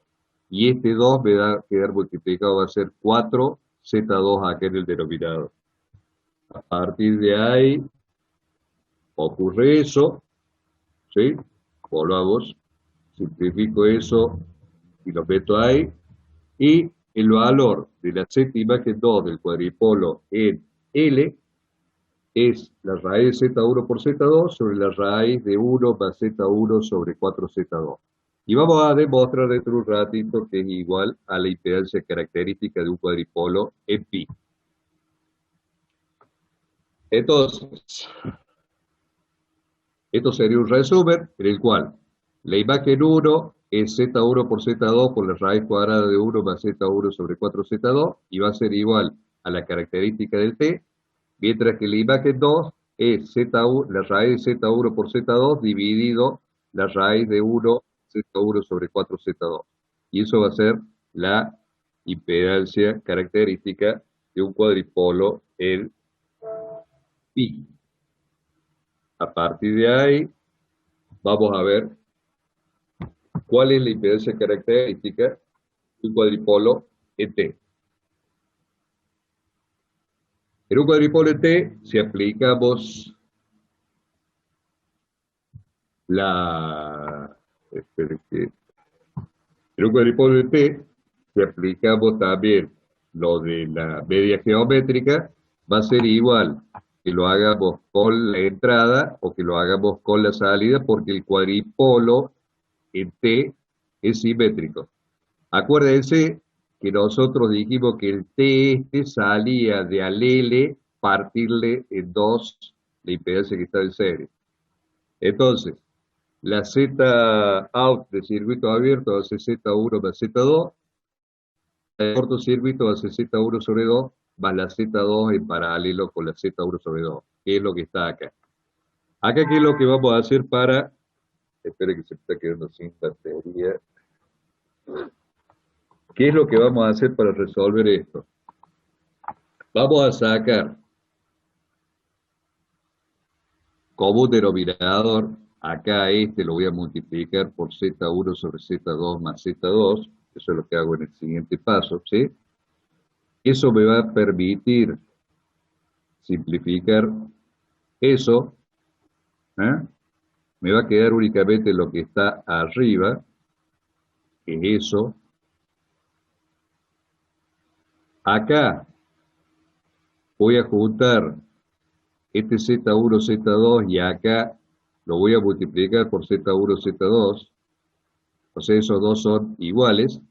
y este 2 me va a quedar multiplicado, va a ser 4Z2 acá en el denominador. A partir de ahí ocurre eso, ¿sí? Volvamos, simplifico eso y lo meto ahí, y el valor de la z imagen 2 del cuadripolo en L es la raíz de Z1 por Z2 sobre la raíz de 1 más Z1 sobre 4Z2. Y vamos a demostrar dentro de un ratito que es igual a la impedancia característica de un cuadripolo en pi. Entonces, esto sería un resumen en el cual la imagen 1 es Z1 por Z2 por la raíz cuadrada de 1 más Z1 sobre 4Z2 y va a ser igual a la característica del T, mientras que la imagen 2 es Z1, la raíz de Z1 por Z2 dividido la raíz de 1 Z1 sobre 4Z2. Y eso va a ser la impedancia característica de un cuadripolo en pi. A partir de ahí, vamos a ver cuál es la impedancia característica de un cuadripolo en T. En un cuadripolo en T, si aplicamos en un cuadripolo en T, si aplicamos también lo de la media geométrica, va a ser igual que lo hagamos con la entrada o que lo hagamos con la salida, porque el cuadripolo en T es simétrico. Acuérdense que nosotros dijimos que el T este salía de al L partirle en dos la impedancia que está en serie. Entonces, la Z out de circuito abierto va a ser Z1 más Z2, el cortocircuito va a ser Z1 sobre 2 más la Z2 en paralelo con la Z1 sobre 2, que es lo que está acá. Acá, ¿qué es lo que vamos a hacer para... Espero que se me está quedando sin batería. ¿Qué es lo que vamos a hacer para resolver esto? Vamos a sacar como un denominador, acá este lo voy a multiplicar por Z1 sobre Z2 más Z2, eso es lo que hago en el siguiente paso, ¿sí? Eso me va a permitir simplificar eso, ¿eh? Me va a quedar únicamente lo que está arriba, que es eso. Acá voy a juntar este Z1, Z2 y acá lo voy a multiplicar por Z1, Z2. O sea, esos dos son iguales.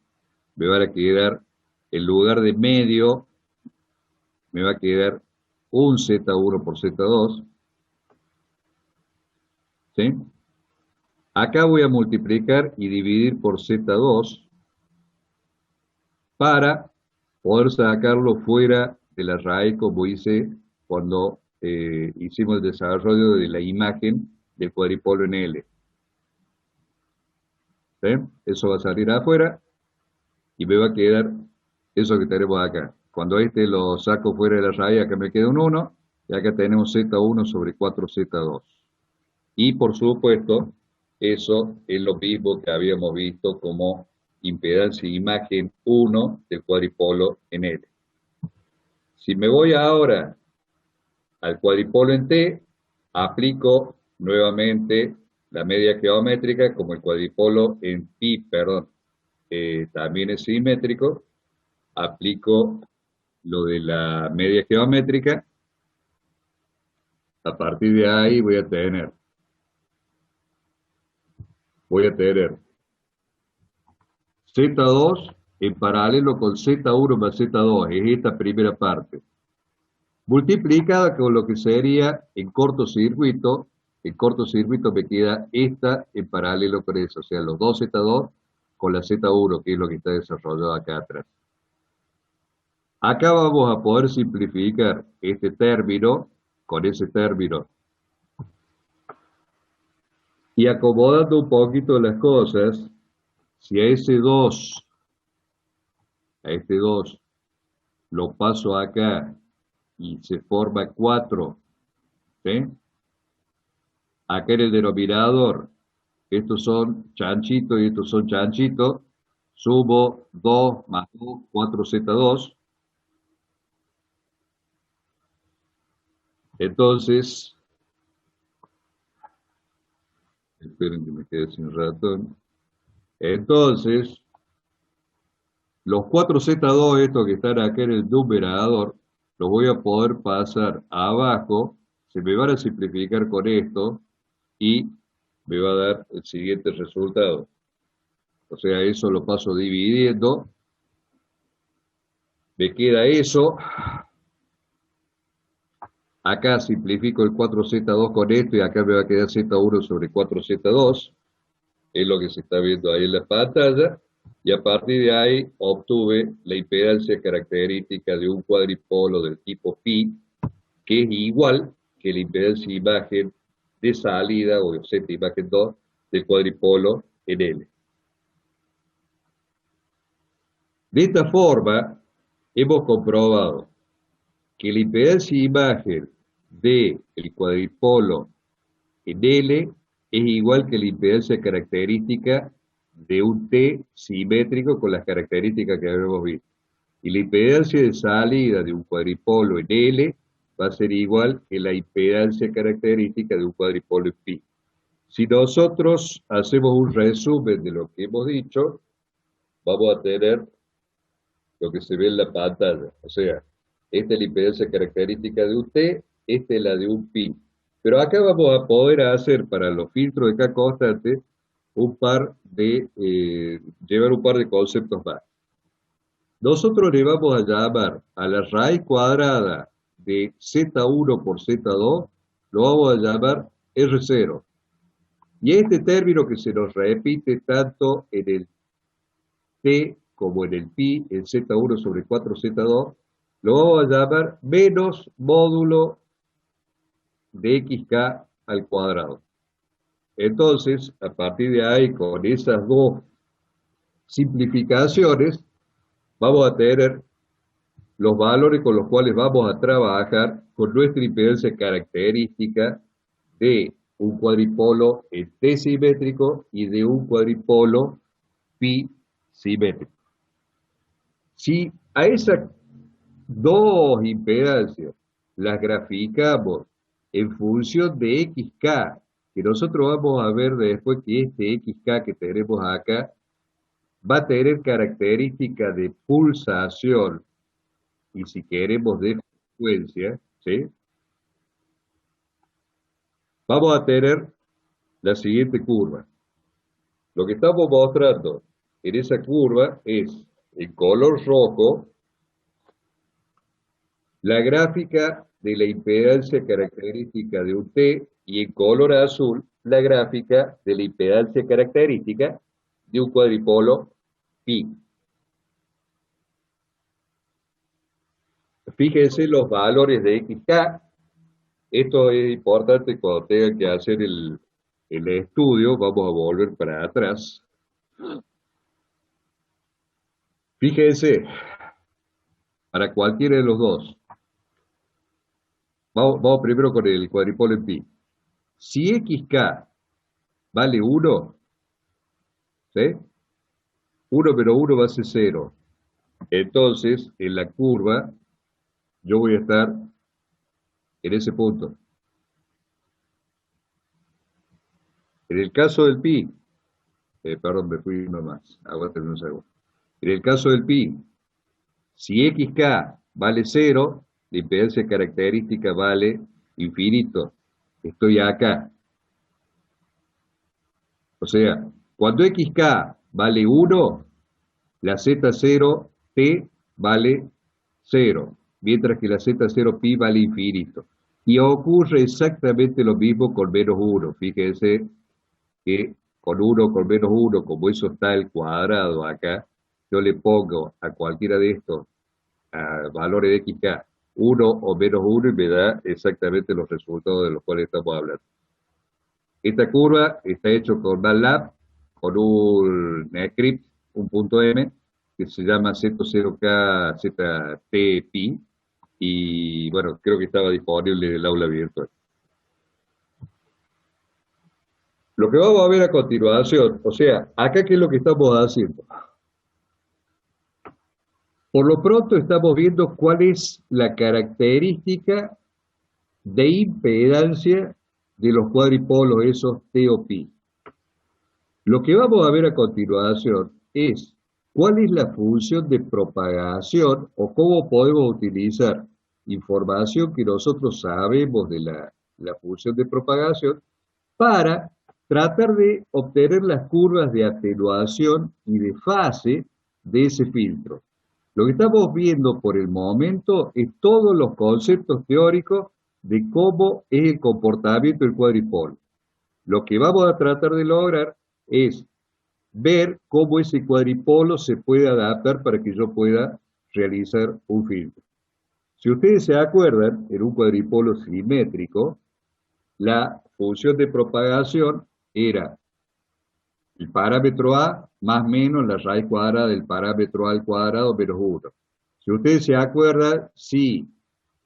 Me van a quedar, en lugar de medio, me va a quedar un Z1 por Z2. ¿Sí? Acá voy a multiplicar y dividir por Z2 para poder sacarlo fuera de la raíz, como hice cuando hicimos el desarrollo de la imagen del cuadripolo en L. ¿Sí? Eso va a salir afuera y me va a quedar eso que tenemos acá. Cuando este lo saco fuera de la raíz, acá me queda un 1, y acá tenemos Z1 sobre 4Z2. Y por supuesto, eso es lo mismo que habíamos visto como impedancia de imagen 1 del cuadripolo en L. Si me voy ahora al cuadripolo en T, aplico nuevamente la media geométrica, como el cuadripolo en pi, perdón, también es simétrico, aplico lo de la media geométrica. A partir de ahí voy a tener Z2 en paralelo con Z1 más Z2, es esta primera parte, multiplicada con lo que sería en cortocircuito me queda esta en paralelo con eso, o sea, los dos Z2 con la Z1, que es lo que está desarrollado acá atrás. Acá vamos a poder simplificar este término con ese término y acomodando un poquito las cosas, si a ese 2, a este 2, lo paso acá y se forma 4, ¿sí? Acá en el denominador, estos son chanchitos y estos son chanchitos, sumo 2 más 2, 4Z2. Entonces, esperen que me quede sin ratón. Entonces, los 4Z2, estos que están acá en el numerador, los voy a poder pasar abajo, se me van a simplificar con esto y me va a dar el siguiente resultado. O sea, eso lo paso dividiendo, me queda eso. Acá simplifico el 4Z2 con esto y acá me va a quedar Z1 sobre 4Z2. Es lo que se está viendo ahí en la pantalla. Y a partir de ahí obtuve la impedancia característica de un cuadripolo del tipo pi, que es igual que la impedancia imagen de salida o Z imagen 2 del cuadripolo en L. De esta forma, hemos comprobado que la impedancia imagen del cuadripolo en L es igual que la impedancia característica de un T simétrico con las características que habíamos visto. Y la impedancia de salida de un cuadripolo en L va a ser igual que la impedancia característica de un cuadripolo en pi. Si nosotros hacemos un resumen de lo que hemos dicho, vamos a tener lo que se ve en la pantalla. O sea, esta es la impedancia característica de un T, esta es la de un pi. Pero acá vamos a poder hacer para los filtros de K constante llevar un par de conceptos más. Nosotros le vamos a llamar a la raíz cuadrada de Z1 por Z2, lo vamos a llamar R0. Y este término que se nos repite tanto en el T como en el pi, en Z1 sobre 4Z2, lo vamos a llamar menos módulo de xk al cuadrado. Entonces, a partir de ahí, con esas dos simplificaciones, vamos a tener los valores con los cuales vamos a trabajar con nuestra impedancia característica de un cuadripolo en T simétrico y de un cuadripolo pi simétrico. Si a esas dos impedancias las graficamos en función de xk, que nosotros vamos a ver después que este xk que tenemos acá va a tener características de pulsación y si queremos de frecuencia, ¿sí? Vamos a tener la siguiente curva. Lo que estamos mostrando en esa curva es en color rojo la gráfica de la impedancia característica de un T y en color azul la gráfica de la impedancia característica de un cuadripolo pi. Fíjense los valores de xk. Esto es importante cuando tengan que hacer el estudio. Vamos a volver para atrás. Fíjense, para cualquiera de los dos. Vamos primero con el cuadripolo en pi. Si xk vale 1, ¿sí? 1 menos 1 va a ser 0. Entonces, en la curva, yo voy a estar en ese punto. En el caso del pi, perdón, me fui nomás, aguántenme un segundo. En el caso del pi, si xk vale 0, la impedancia característica vale infinito. Estoy acá. O sea, cuando xk vale 1, la Z0t vale 0. mientras que la Z0 pi vale infinito. Y ocurre exactamente lo mismo con menos 1. Fíjense que con menos 1, como eso está al cuadrado acá, yo le pongo a cualquiera de estos valores de xk 1 o menos 1 y me da exactamente los resultados de los cuales estamos hablando. Esta curva está hecha con MATLAB, con un script, un punto M, que se llama Z0K ZTPi, y bueno, creo que estaba disponible en el aula virtual. Lo que vamos a ver a continuación, o sea, acá qué es lo que estamos haciendo. Por lo pronto estamos viendo cuál es la característica de impedancia de los cuadripolos esos T o pi. Lo que vamos a ver a continuación es cuál es la función de propagación o cómo podemos utilizar información que nosotros sabemos de la función de propagación para tratar de obtener las curvas de atenuación y de fase de ese filtro. Lo que estamos viendo por el momento es todos los conceptos teóricos de cómo es el comportamiento del cuadripolo. Lo que vamos a tratar de lograr es ver cómo ese cuadripolo se puede adaptar para que yo pueda realizar un filtro. Si ustedes se acuerdan, en un cuadripolo simétrico, la función de propagación era el parámetro A más menos la raíz cuadrada del parámetro A al cuadrado menos 1. Si ustedes se acuerdan, si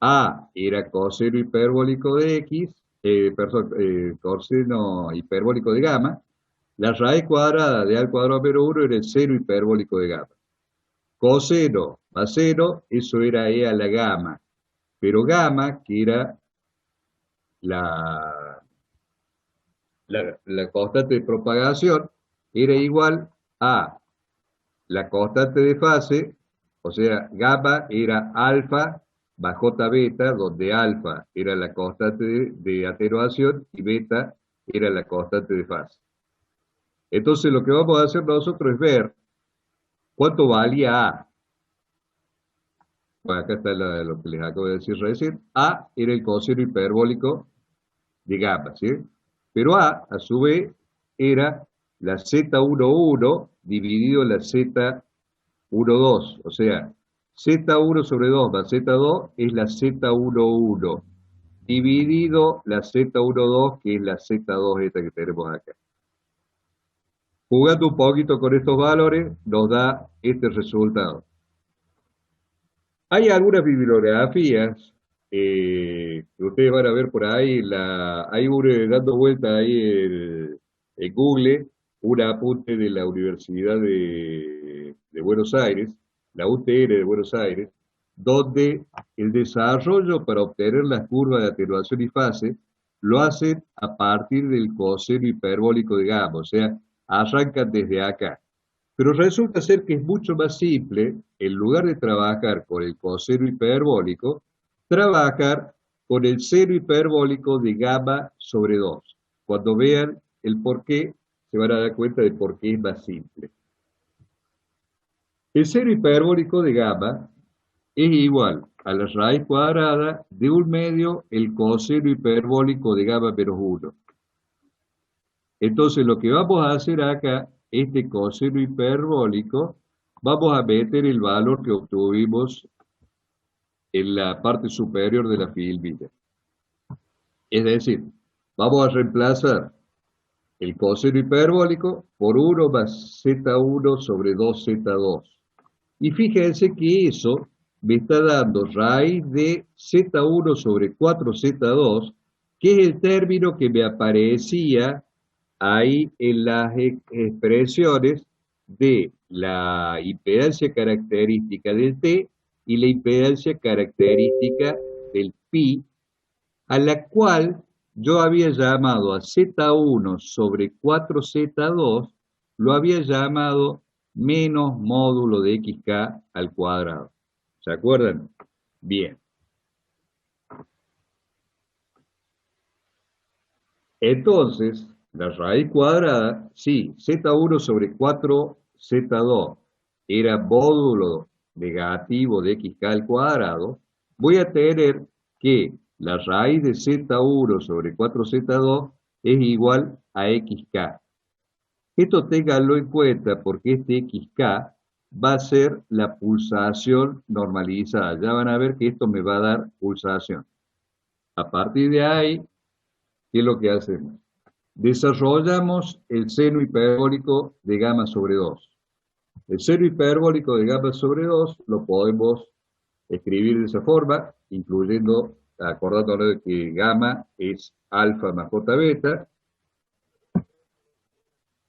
A era coseno hiperbólico de X, coseno hiperbólico de gamma, la raíz cuadrada de A al cuadrado menos 1 era el seno hiperbólico de gamma. Coseno más seno, eso era E a la gamma. Pero gamma, que era la constante de propagación, era igual a la constante de fase, o sea, gamma era alfa más j beta, donde alfa era la constante de atenuación y beta era la constante de fase. Entonces lo que vamos a hacer nosotros es ver cuánto valía A. Bueno, acá está lo que les acabo de decir recién. A era el coseno hiperbólico de gamma, ¿sí? Pero a su vez, era la Z11 dividido en la Z12, o sea, Z1 sobre 2 más Z2 es la Z11, dividido la Z12, que es la Z2 esta que tenemos acá. Jugando un poquito con estos valores, nos da este resultado. Hay algunas bibliografías que ustedes van a ver por ahí, hay dando vuelta ahí en Google, un apunte de la Universidad de Buenos Aires, la UTR de Buenos Aires, donde el desarrollo para obtener las curvas de atenuación y fase lo hacen a partir del coseno hiperbólico de gamma, o sea, arrancan desde acá. Pero resulta ser que es mucho más simple, en lugar de trabajar con el coseno hiperbólico, trabajar con el seno hiperbólico de gamma sobre 2. Cuando vean el por qué, se van a dar cuenta de por qué es más simple. El seno hiperbólico de gamma es igual a la raíz cuadrada de 1/2 el coseno hiperbólico de gamma menos 1. Entonces lo que vamos a hacer acá, este coseno hiperbólico, vamos a meter el valor que obtuvimos en la parte superior de la filmilla. Es decir, vamos a reemplazar el coseno hiperbólico por 1 más Z1 sobre 2Z2. Y fíjense que eso me está dando raíz de Z1 sobre 4Z2, que es el término que me aparecía ahí en las expresiones de la impedancia característica del T y la impedancia característica del pi, a la cual yo había llamado a Z1 sobre 4Z2, lo había llamado menos módulo de xk al cuadrado. ¿Se acuerdan? Bien. Entonces, la raíz cuadrada, sí, Z1 sobre 4Z2 era módulo negativo de xk al cuadrado, voy a tener que la raíz de Z1 sobre 4Z2 es igual a XK. Esto ténganlo en cuenta porque este XK va a ser la pulsación normalizada. Ya van a ver que esto me va a dar pulsación. A partir de ahí, ¿qué es lo que hacemos? Desarrollamos el seno hiperbólico de gamma sobre 2. El seno hiperbólico de gamma sobre 2 lo podemos escribir de esa forma, incluyendo, acordándonos de que gamma es alfa más j beta.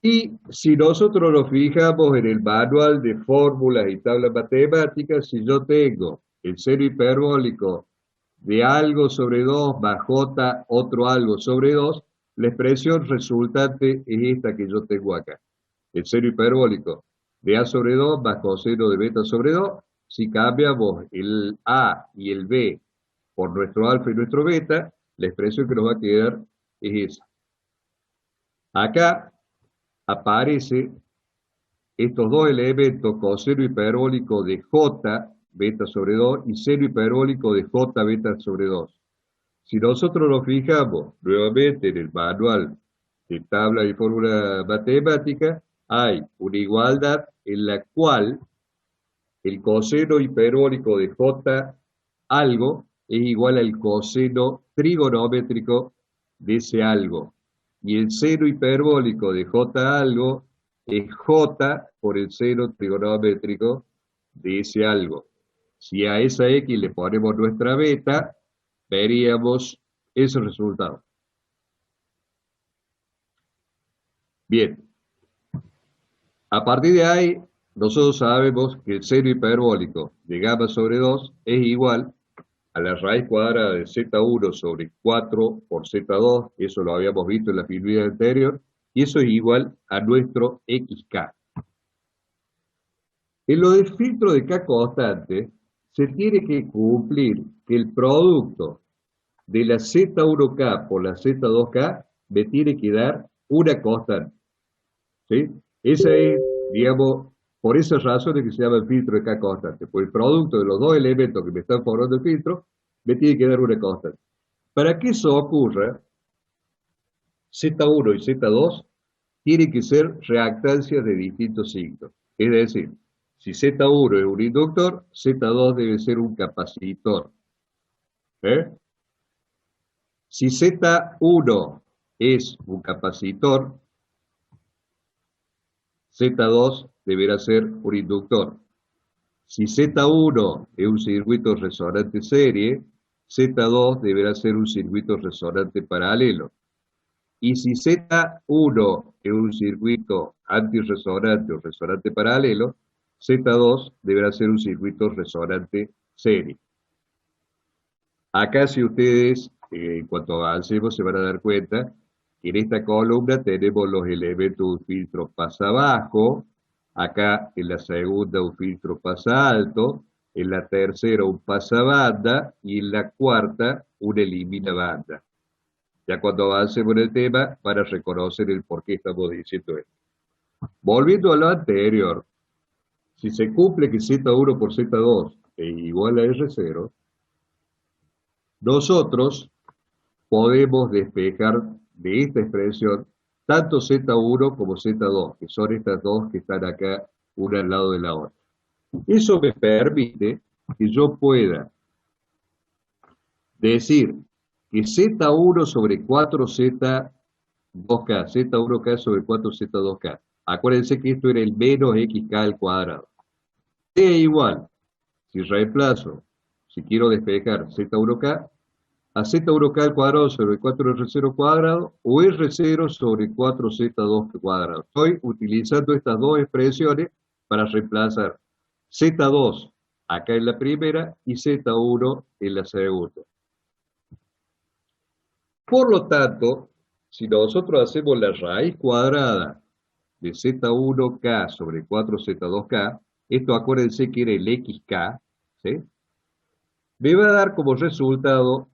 Y si nosotros nos fijamos en el manual de fórmulas y tablas matemáticas, si yo tengo el seno hiperbólico de algo sobre 2 más j otro algo sobre 2, la expresión resultante es esta que yo tengo acá. El seno hiperbólico de a sobre 2 más coseno de beta sobre 2. Si cambiamos el a y el b por nuestro alfa y nuestro beta, la expresión que nos va a quedar es esa. Acá aparece estos dos elementos, coseno hiperbólico de j beta sobre 2 y seno hiperbólico de j beta sobre 2. Si nosotros nos fijamos nuevamente en el manual de tabla y fórmula matemática, hay una igualdad en la cual el coseno hiperbólico de j algo es igual al coseno trigonométrico de ese algo. Y el seno hiperbólico de j algo es j por el seno trigonométrico de ese algo. Si a esa x le ponemos nuestra beta, veríamos ese resultado. Bien, a partir de ahí, nosotros sabemos que el seno hiperbólico de gamma sobre 2 es igual a la raíz cuadrada de z1 sobre 4 por z2, eso lo habíamos visto en la figura anterior, y eso es igual a nuestro xk. En lo del filtro de k constante, se tiene que cumplir que el producto de la Z1K por la Z2K me tiene que dar una constante. ¿Sí? Esa es, digamos, por esas razones que se llama el filtro de K constante. Por el producto de los dos elementos que me están formando el filtro, me tiene que dar una constante. Para que eso ocurra, Z1 y Z2 tienen que ser reactancias de distintos signos. Es decir, si Z1 es un inductor, Z2 debe ser un capacitor. ¿Eh? Si Z1 es un capacitor, Z2 deberá ser un inductor. Si Z1 es un circuito resonante serie, Z2 deberá ser un circuito resonante paralelo. Y si Z1 es un circuito antirresonante o resonante paralelo, Z2 deberá ser un circuito resonante serie. Acá si ustedes, en cuanto avancemos, se van a dar cuenta que en esta columna tenemos los elementos de un filtro pasa abajo, acá en la segunda un filtro pasa alto, en la tercera un pasa banda y en la cuarta un elimina banda. Ya cuando avancemos en el tema van a reconocer el por qué estamos diciendo esto. Volviendo a lo anterior, si se cumple que Z1 por Z2 es igual a R0, nosotros podemos despejar de esta expresión tanto Z1 como Z2, que son estas dos que están acá, una al lado de la otra. Eso me permite que yo pueda decir que Z1 sobre 4Z2K, Z1K sobre 4Z2K. Acuérdense que esto era el menos XK al cuadrado. Es igual, si reemplazo, si quiero despejar Z1K, a Z1K al cuadrado sobre 4R0 cuadrado o R0 sobre 4Z2 cuadrado. Estoy utilizando estas dos expresiones para reemplazar Z2 acá en la primera y Z1 en la segunda. Por lo tanto, si nosotros hacemos la raíz cuadrada de Z1K sobre 4Z2K, esto acuérdense que era el XK, ¿sí? Me va a dar como resultado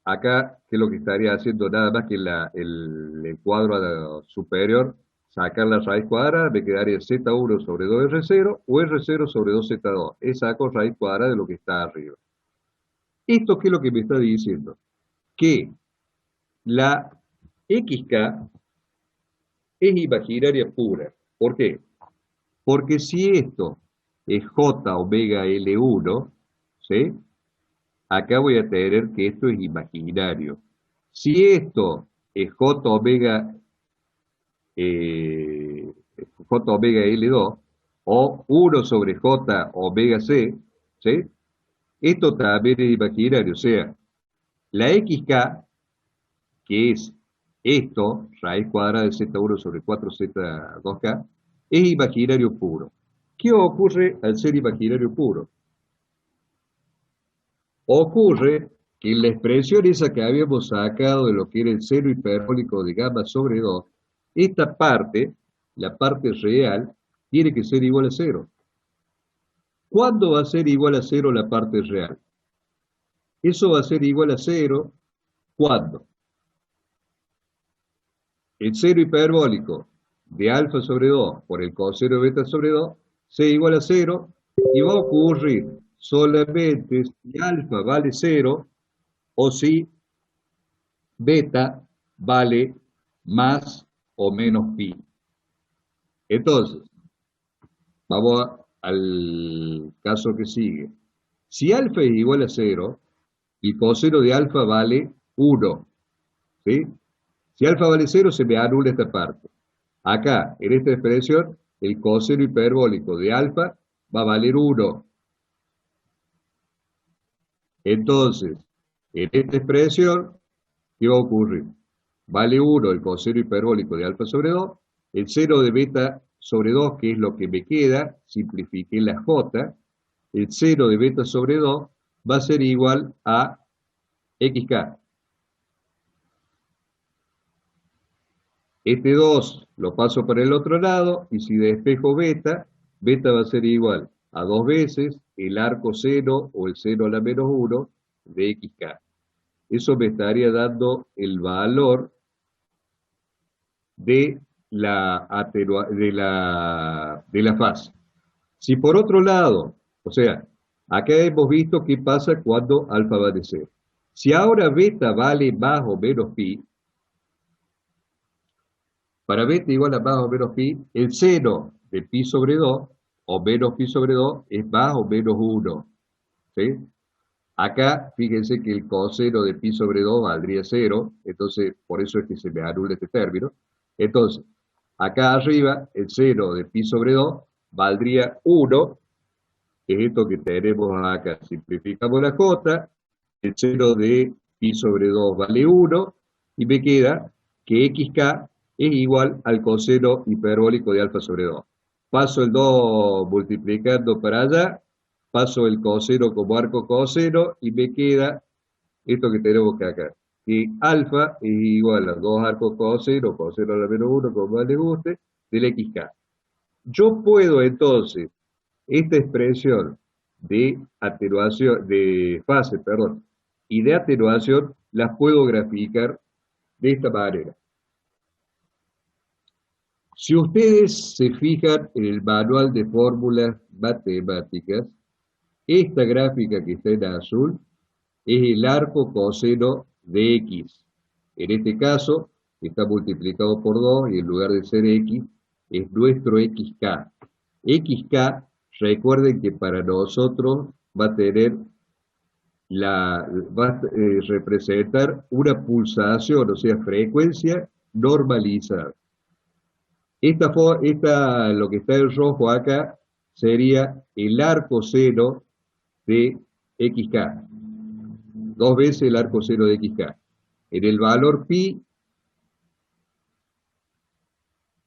acá, que lo que estaría haciendo nada más que el cuadro superior, sacar la raíz cuadrada, me quedaría Z1 sobre 2R0 o R0 sobre 2Z2. Saco raíz cuadrada de lo que está arriba. ¿Esto qué es lo que me está diciendo? Que la XK es imaginaria pura. ¿Por qué? Porque si esto es J omega L1, ¿sí? Acá voy a tener que esto es imaginario. Si esto es J omega, J omega L2 o 1 sobre J omega C, ¿sí? Esto también es imaginario. O sea, la XK, que es esto, raíz cuadrada de Z1 sobre 4Z2K, es imaginario puro. ¿Qué ocurre al ser imaginario puro? Ocurre que en la expresión esa que habíamos sacado de lo que era el seno hiperbólico de gamma sobre 2, esta parte, la parte real, tiene que ser igual a cero. ¿Cuándo va a ser igual a cero la parte real? Eso va a ser igual a cero, ¿cuándo? El seno hiperbólico de alfa sobre 2 por el coseno de beta sobre 2 sea igual a cero y va a ocurrir solamente si alfa vale cero o si beta vale más o menos pi. Entonces, vamos al caso que sigue. Si alfa es igual a cero, el coseno de alfa vale 1. ¿Sí? Si alfa vale cero, se me anula esta parte. Acá, en esta expresión, el coseno hiperbólico de alfa va a valer 1. Entonces, en esta expresión, ¿qué va a ocurrir? Vale 1 el coseno hiperbólico de alfa sobre 2, el seno de beta sobre 2, que es lo que me queda, simplifiqué la j, el seno de beta sobre 2 va a ser igual a xk. Este 2 lo paso para el otro lado, y si despejo beta, beta va a ser igual a 2 veces el arco seno o el seno a la menos 1 de xk. Eso me estaría dando el valor de la fase. Si por otro lado, o sea, acá hemos visto qué pasa cuando alfa vale 0. Si ahora beta vale más o menos pi, para beta igual a más o menos pi, el seno de pi sobre 2 o menos pi sobre 2 es más o menos 1. ¿Sí? Acá, fíjense que el coseno de pi sobre 2 valdría 0, entonces por eso es que se me anula este término. Entonces, acá arriba, el seno de pi sobre 2 valdría 1, que es esto que tenemos acá. Simplificamos la j, el seno de pi sobre 2 vale 1, y me queda que xk es igual al coseno hiperbólico de alfa sobre 2. Paso el 2 multiplicando para allá, paso el coseno como arco coseno, y me queda esto que tenemos que acá, que alfa es igual a 2 arcos coseno, coseno a la menos 1, como más les guste, del xk. Yo puedo entonces, esta expresión de atenuación, de fase, perdón, y de atenuación, las puedo graficar de esta manera. Si ustedes se fijan en el manual de fórmulas matemáticas, esta gráfica que está en azul es el arco coseno de x. En este caso, está multiplicado por 2 y en lugar de ser x, es nuestro xk. xk, recuerden que para nosotros va a tener va a representar una pulsación, o sea, frecuencia normalizada. Lo que está en rojo acá sería el arco seno de xk, 2 veces el arco seno de xk. En el valor pi,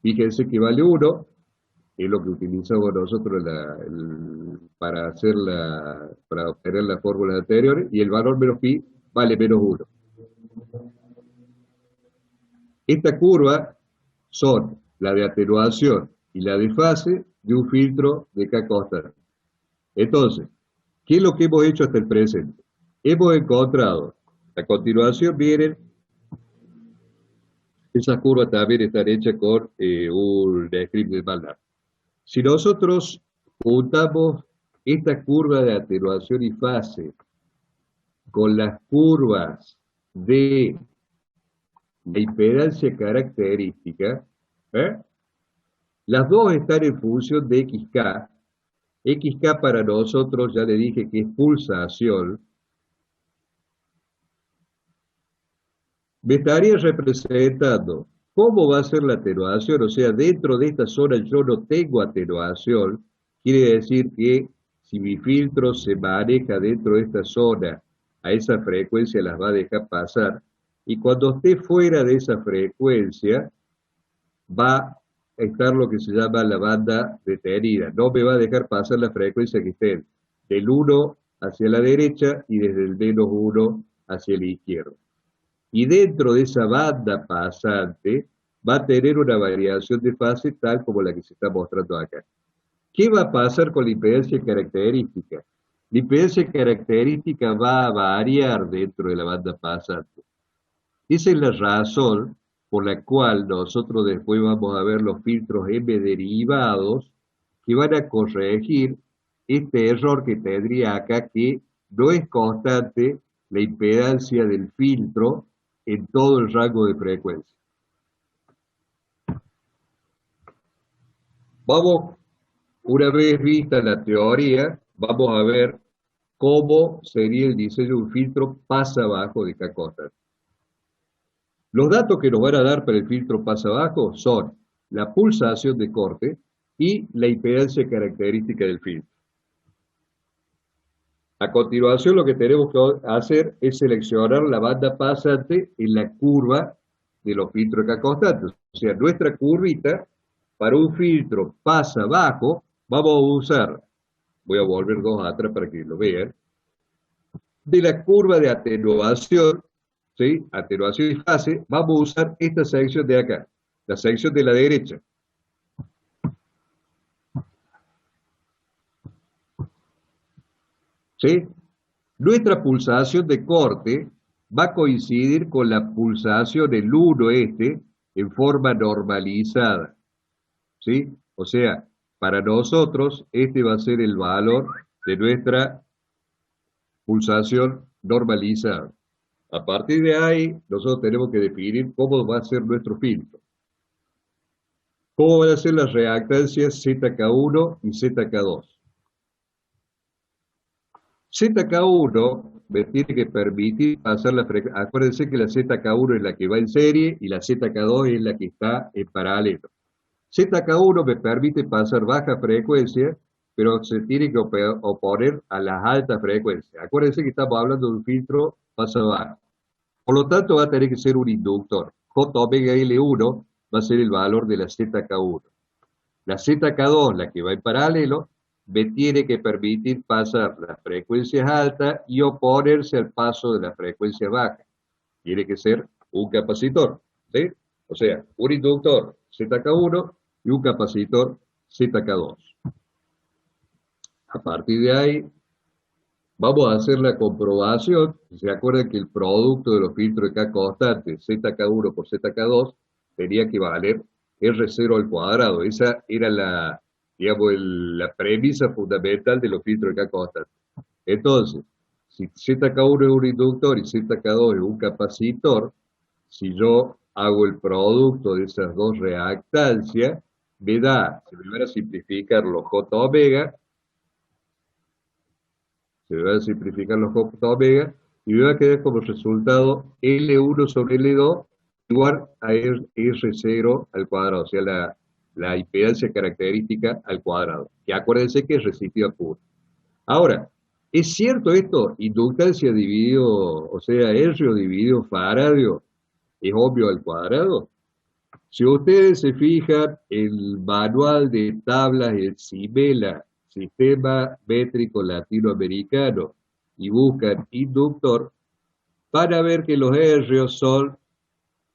fíjense que vale 1, es lo que utilizamos nosotros para obtener la fórmula anterior, y el valor menos pi vale menos 1. Esta curva son la de atenuación y la de fase de un filtro de K constante. Entonces, ¿qué es lo que hemos hecho hasta el presente? Hemos encontrado, a continuación vienen, esas curvas también están hechas con un script de MATLAB. Si nosotros juntamos esta curva de atenuación y fase con las curvas de la impedancia característica, ¿eh? Las dos están en función de XK. XK para nosotros, ya le dije que es pulsación. Me estaría representando cómo va a ser la atenuación, o sea, dentro de esta zona yo no tengo atenuación, quiere decir que si mi filtro se maneja dentro de esta zona, a esa frecuencia las va a dejar pasar, y cuando esté fuera de esa frecuencia, va a estar lo que se llama la banda detenida, no me va a dejar pasar la frecuencia que esté del 1 hacia la derecha y desde el menos 1 hacia la izquierda. Y dentro de esa banda pasante va a tener una variación de fase tal como la que se está mostrando acá. ¿Qué va a pasar con la impedancia característica? La impedancia característica va a variar dentro de la banda pasante. Esa es la razón por la cual nosotros después vamos a ver los filtros M derivados que van a corregir este error que tendría acá, que no es constante la impedancia del filtro en todo el rango de frecuencia. Vamos, una vez vista la teoría, vamos a ver cómo sería el diseño de un filtro pasa abajo de K constante. Los datos que nos van a dar para el filtro pasa abajo son la pulsación de corte y la impedancia característica del filtro. A continuación, lo que tenemos que hacer es seleccionar la banda pasante en la curva de los filtros K constantes. O sea, nuestra curvita para un filtro pasa abajo, vamos a usar, voy a volver dos atrás para que lo vean, de la curva de atenuación, ¿sí? Atenuación y fase, vamos a usar esta sección de acá, la sección de la derecha. ¿Sí? Nuestra pulsación de corte va a coincidir con la pulsación del 1 en forma normalizada. ¿Sí? O sea, para nosotros este va a ser el valor de nuestra pulsación normalizada. A partir de ahí, nosotros tenemos que definir cómo va a ser nuestro filtro. ¿Cómo van a ser las reactancias ZK1 y ZK2? ZK1 me tiene que permitir pasar la frecuencia. Acuérdense que la ZK1 es la que va en serie y la ZK2 es la que está en paralelo. ZK1 me permite pasar baja frecuencia, pero se tiene que oponer a las altas frecuencias. Acuérdense que estamos hablando de un filtro pasa baja. Por lo tanto, va a tener que ser un inductor. J omega L1 va a ser el valor de la ZK1. La ZK2, la que va en paralelo, me tiene que permitir pasar las frecuencias altas y oponerse al paso de las frecuencias bajas. Tiene que ser un capacitor, ¿sí? O sea, un inductor ZK1 y un capacitor ZK2. A partir de ahí, vamos a hacer la comprobación. ¿Se acuerdan que el producto de los filtros de K constante, ZK1 por ZK2, tenía que valer R0 al cuadrado? Esa era la, digamos, la premisa fundamental de los filtros de K constante. Entonces, si ZK1 es un inductor y ZK2 es un capacitor, si yo hago el producto de esas dos reactancias, me da, si me van a simplificar los J omega, se me van a simplificar los J omega, y me va a quedar como resultado L1 sobre L2 igual a R0 al cuadrado, o sea, la impedancia característica al cuadrado, que acuérdense que es resistiva pura. Ahora, ¿es cierto esto? Inductancia dividido, o sea, hercio dividido faradio, ¿es obvio al cuadrado? Si ustedes se fijan, el manual de tablas del CIMELA, Sistema Métrico Latinoamericano, y buscan inductor, van a ver que los hercios son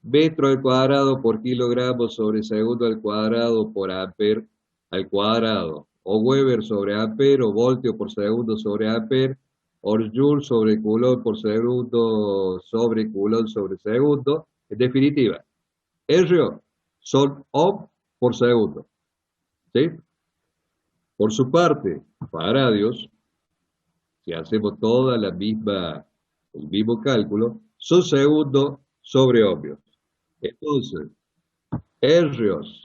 metro al cuadrado por kilogramo sobre segundo al cuadrado por amper al cuadrado, o Weber sobre amper, o voltio por segundo sobre amper, o Joule sobre Coulomb por segundo sobre Coulomb sobre segundo. En definitiva, hercio son ohm por segundo. ¿Sí? Por su parte, faradios, si hacemos toda la misma el mismo cálculo, son segundos sobre ohmios. Entonces, hercios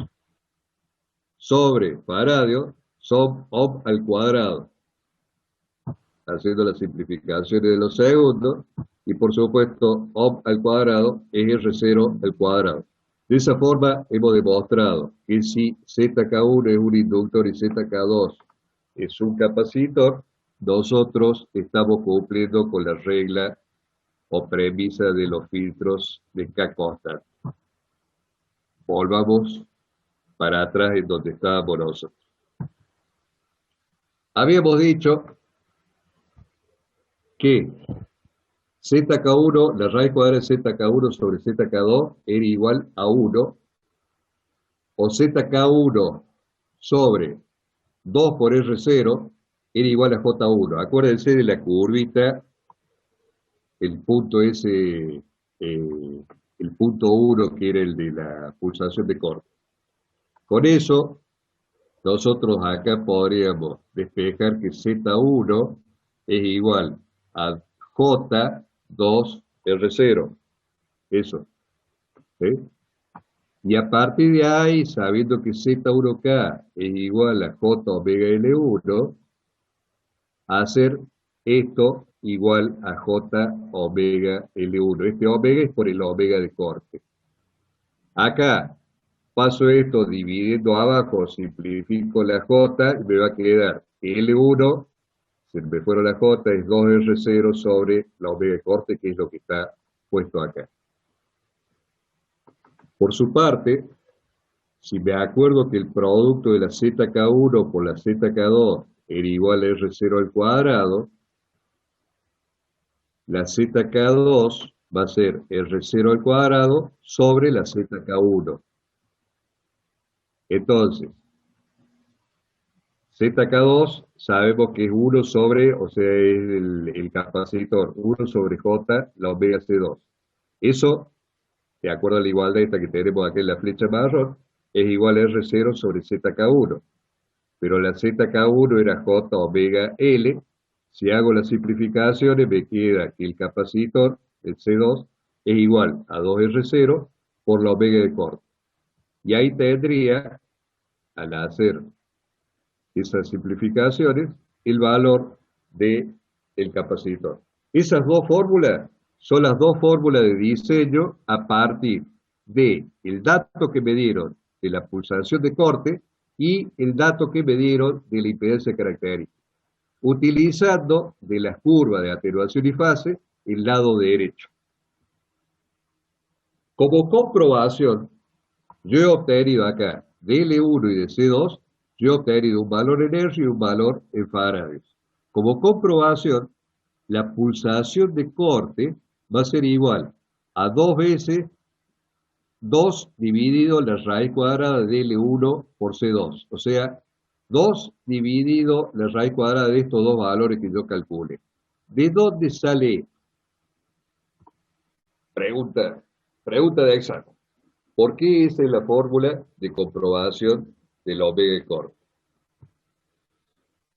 sobre faradio son ohm al cuadrado, haciendo las simplificaciones de los segundos, y por supuesto, ohm al cuadrado es R0 al cuadrado. De esa forma, hemos demostrado que si ZK1 es un inductor y ZK2 es un capacitor, nosotros estamos cumpliendo con la regla o premisa de los filtros de K constante. Volvamos para atrás en donde estábamos nosotros. Habíamos dicho que ZK1, la raíz cuadrada de ZK1 sobre ZK2 era igual a 1, o ZK1 sobre 2 por R0 era igual a J1. Acuérdense de la curvita, el punto ese, el punto 1 que era el de la pulsación de corte. Con eso, nosotros acá podríamos despejar que Z1 es igual a J2R0. Eso. ¿Sí? Y a partir de ahí, sabiendo que Z1K es igual a J omega L1, hacer esto igual a J omega L1. Este omega es por el omega de corte. Acá paso esto dividiendo abajo, simplifico la J y me va a quedar L1, se me fueron la J, es 2R0 sobre la omega de corte, que es lo que está puesto acá. Por su parte, si me acuerdo que el producto de la ZK1 por la ZK2 era igual a R0 al cuadrado, la ZK2 va a ser R0 al cuadrado sobre la ZK1. Entonces, ZK2 sabemos que es 1 sobre, o sea, es el capacitor, 1 sobre J, la omega C2. Eso, de acuerdo a la igualdad esta que tenemos aquí en la flecha marrón, es igual a R0 sobre ZK1. Pero la ZK1 era J omega L. Si hago las simplificaciones, me queda que el capacitor, el C2, es igual a 2R0 por la omega de corte. Y ahí tendría, al hacer esas simplificaciones, el valor del capacitor. Esas dos fórmulas son las dos fórmulas de diseño a partir del dato que me dieron de la pulsación de corte y el dato que me dieron de la impedancia característica, utilizando de las curvas de atenuación y fase el lado derecho. Como comprobación, yo he obtenido acá de L1 y de C2, yo he obtenido un valor en hercio y un valor en faradios. Como comprobación, la pulsación de corte va a ser igual a 2 veces 2 dividido la raíz cuadrada de L1 por C2. O sea, 2 dividido la raíz cuadrada de estos dos valores que yo calcule. ¿De dónde sale? Pregunta de examen. ¿Por qué esa es la fórmula de comprobación del omega de corte?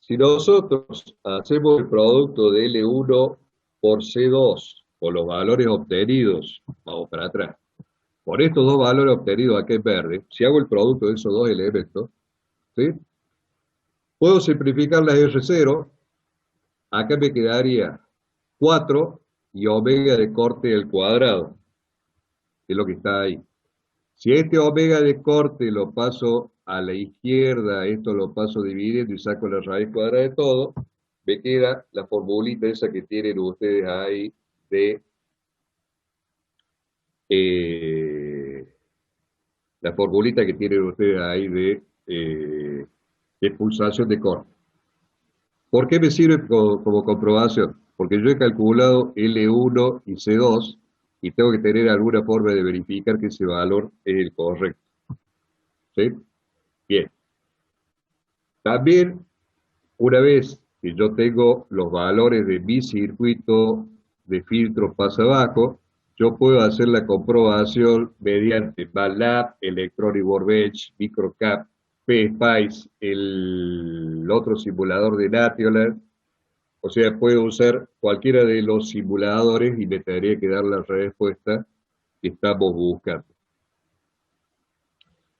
Si nosotros hacemos el producto de L1 por C2 por los valores obtenidos, vamos para atrás, por estos dos valores obtenidos aquí en verde, si hago el producto de esos dos elementos, ¿sí? Puedo simplificar las R0, acá me quedaría 4 y omega de corte al cuadrado, que es lo que está ahí. Si este omega de corte lo paso a la izquierda, esto lo paso dividiendo y saco la raíz cuadrada de todo, me queda la formulita esa que tienen ustedes ahí de la formulita que tienen ustedes ahí de pulsación de corte. ¿Por qué me sirve como comprobación? Porque yo he calculado L1 y C2 y tengo que tener alguna forma de verificar que ese valor es el correcto. ¿Sí? Bien. También, una vez que yo tengo los valores de mi circuito de filtro pasa abajo, yo puedo hacer la comprobación mediante MATLAB, Electronic Workbench, Microcap, PSpice, el otro simulador de National, O sea, puedo usar cualquiera de los simuladores y me tendría que dar la respuesta que estamos buscando.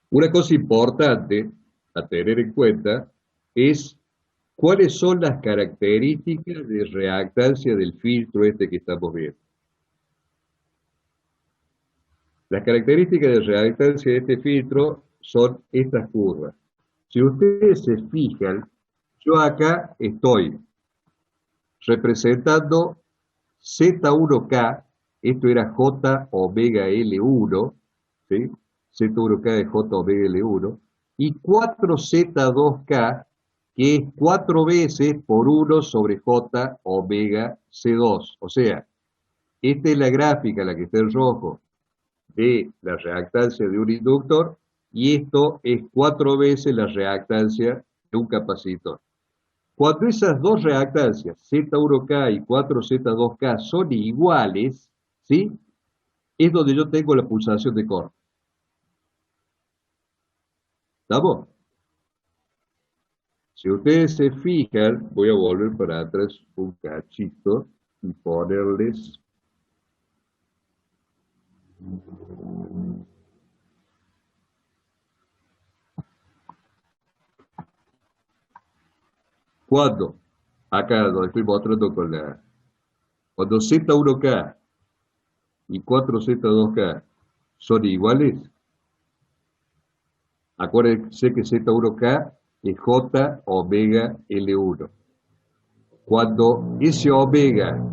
Una cosa importante a tener en cuenta es cuáles son las características de reactancia del filtro este que estamos viendo. Las características de reactancia de este filtro son estas curvas. Si ustedes se fijan, yo acá estoy representando Z1K, esto era J omega L1, ¿sí? Z1K es J omega L1, y 4Z2K, que es 4 veces por 1 sobre J omega C2. O sea, esta es la gráfica, la que está en rojo, de la reactancia de un inductor, y esto es 4 veces la reactancia de un capacitor. Cuando esas dos reactancias, Z1K y 4Z2K, son iguales, ¿sí? Es donde yo tengo la pulsación de corte. ¿Estamos? Si ustedes se fijan, voy a volver para atrás un cachito y ponerles cuando, acá donde estoy mostrando con la, cuando Z1K y 4Z2K son iguales, acuérdense que Z1K es J omega L1. Cuando ese omega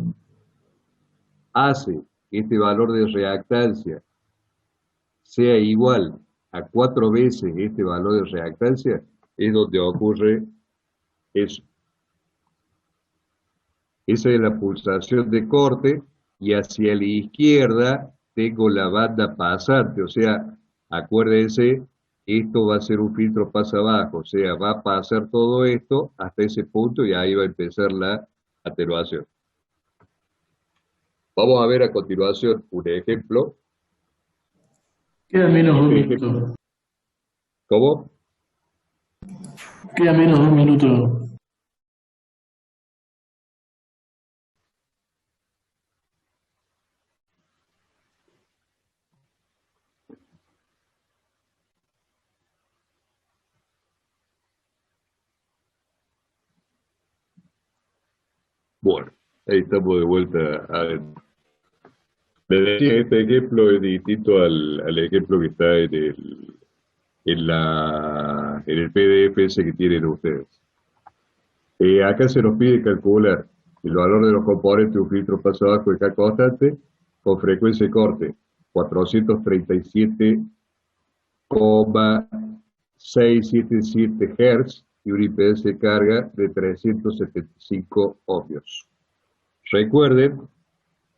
hace que este valor de reactancia sea igual a 4 veces este valor de reactancia, es donde ocurre eso. Esa es la pulsación de corte, y hacia la izquierda tengo la banda pasante, o sea, acuérdense, esto va a ser un filtro pasa abajo, o sea, va a pasar todo esto hasta ese punto y ahí va a empezar la atenuación. Vamos a ver a continuación un ejemplo. Queda menos de un Este ejemplo, minuto. ¿cómo? Queda menos de un minuto. Bueno, ahí estamos de vuelta adentro. Les decía, este ejemplo es distinto al ejemplo que está en el PDF ese que tienen ustedes. Acá se nos pide calcular el valor de los componentes de un filtro paso abajo de K constante con frecuencia de corte 437,677 Hz y una impedancia de carga de 375 ohmios. Recuerden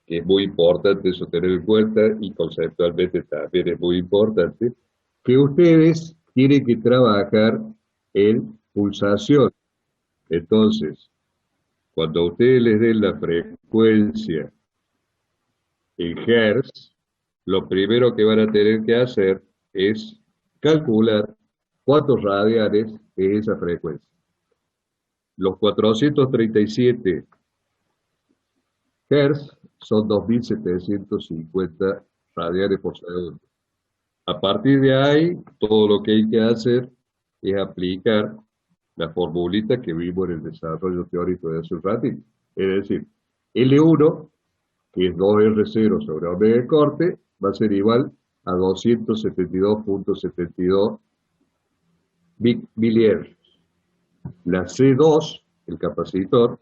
que es muy importante eso tener en cuenta, y conceptualmente también es muy importante, que ustedes tienen que trabajar en pulsación. Entonces, cuando ustedes les den la frecuencia en Hertz, lo primero que van a tener que hacer es calcular cuántos radianes es esa frecuencia. Los 437 Hz son 2750 radianes por segundo. A partir de ahí, todo lo que hay que hacer es aplicar la formulita que vimos en el desarrollo teórico de hace un ratito. Es decir, L1, que es 2R0 sobre omega de corte, va a ser igual a 272.72 miliamperes. La C2, el capacitor,